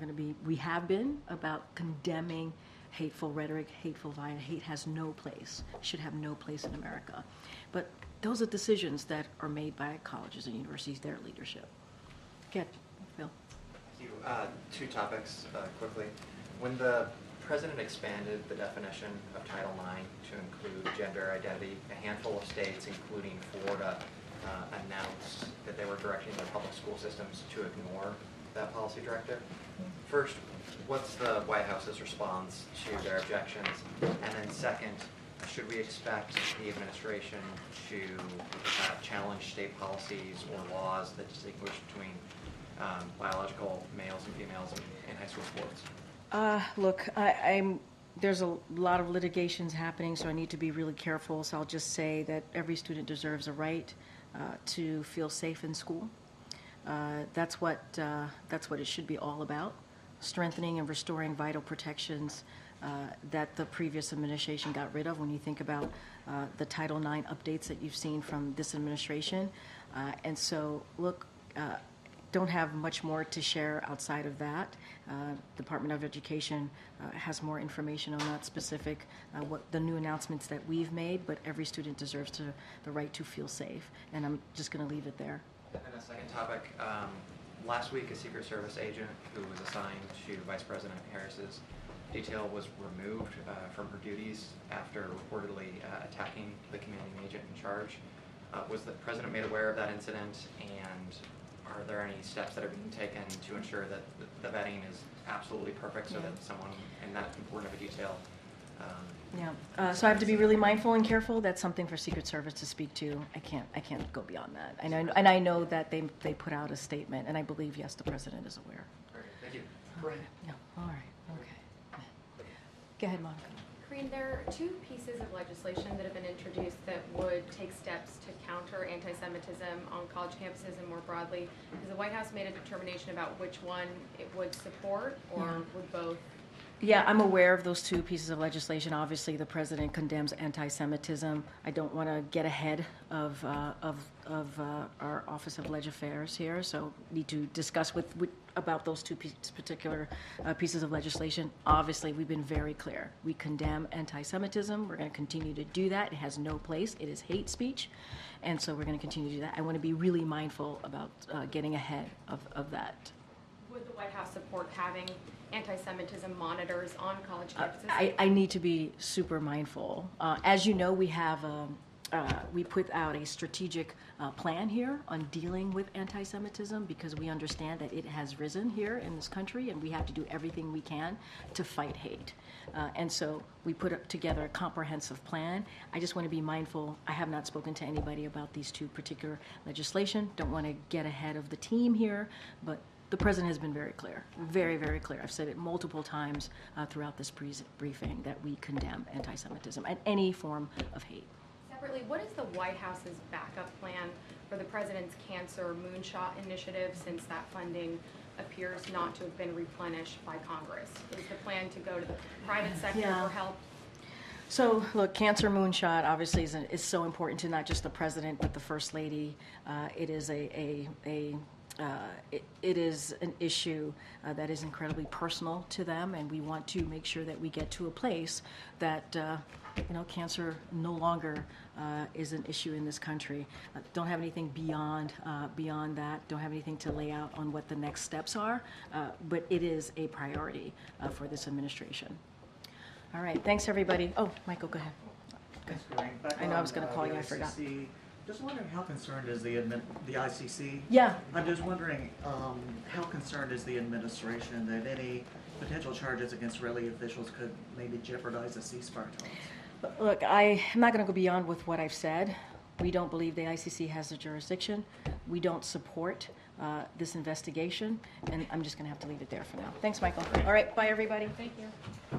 We have been about condemning hateful rhetoric, hateful violence. Hate has no place, should have no place in America. But those are decisions that are made by colleges and universities, their leadership. Good, Phil. Thank you. 2 topics quickly. When the President expanded the definition of Title IX to include gender identity, a handful of states, including Florida, announced that they were directing their public school systems to ignore that policy directive. First, what's the White House's response to their objections? And then second, should we expect the administration to challenge state policies or laws that distinguish between biological males and females in high school sports? Look, there's a lot of litigations happening, so I need to be really careful. So I'll just say that every student deserves a right to feel safe in school. That's what it should be all about, strengthening and restoring vital protections that the previous administration got rid of when you think about the Title IX updates that you've seen from this administration. And so, look, don't have much more to share outside of that. Department of Education has more information on that specific, what the new announcements that we've made, but every student deserves the right to feel safe. And I'm just going to leave it there. And a second topic, last week a Secret Service agent who was assigned to Vice President Harris's detail was removed from her duties after reportedly attacking the commanding agent in charge. Was the President made aware of that incident, and are there any steps that are being taken to ensure that the vetting is absolutely perfect so that someone in that important of a detail so I have to be really mindful and careful. That's something for Secret Service to speak to. I can't go beyond that. And I know that they put out a statement, and I believe, yes, the President is aware. Okay, thank you. All right. Yeah. All right. Okay. Go ahead, Monica. Karine, there are two pieces of legislation that have been introduced that would take steps to counter anti-Semitism on college campuses and more broadly. Has the White House made a determination about which one it would support, or would both? Yeah, I'm aware of those two pieces of legislation. Obviously, the president condemns anti-Semitism. I don't want to get ahead of our Office of Leg Affairs here, so need to discuss about those two particular pieces of legislation. Obviously, we've been very clear. We condemn anti-Semitism. We're going to continue to do that. It has no place. It is hate speech, and so we're going to continue to do that. I want to be really mindful about getting ahead of that. Would the White House support having anti-Semitism monitors on college campuses? I need to be super mindful. As you know, we put out a strategic plan here on dealing with anti-Semitism because we understand that it has risen here in this country, and we have to do everything we can to fight hate. And so we put together a comprehensive plan. I just want to be mindful. I have not spoken to anybody about these two particular legislation. Don't want to get ahead of the team here, but the President has been very clear, very, very clear. I've said it multiple times throughout this briefing that we condemn anti-Semitism and any form of hate. Separately, what is the White House's backup plan for the President's Cancer Moonshot initiative, since that funding appears not to have been replenished by Congress? Is the plan to go to the private sector for help? So, look, Cancer Moonshot obviously is so important to not just the President but the First Lady. It is it is an issue that is incredibly personal to them, and we want to make sure that we get to a place that cancer no longer is an issue in this country. Don't have anything beyond that. Don't have anything to lay out on what the next steps are, but it is a priority for this administration. All right, thanks everybody. Oh, Michael, go ahead. Thanks, Karine. I know I was going to call you. I forgot. Just wondering how concerned is the ICC? Yeah. I'm just wondering how concerned is the administration that any potential charges against Israeli officials could maybe jeopardize a ceasefire talks? Look, I'm not going to go beyond with what I've said. We don't believe the ICC has the jurisdiction. We don't support this investigation, and I'm just going to have to leave it there for now. Thanks, Michael. All right, bye everybody. Thank you.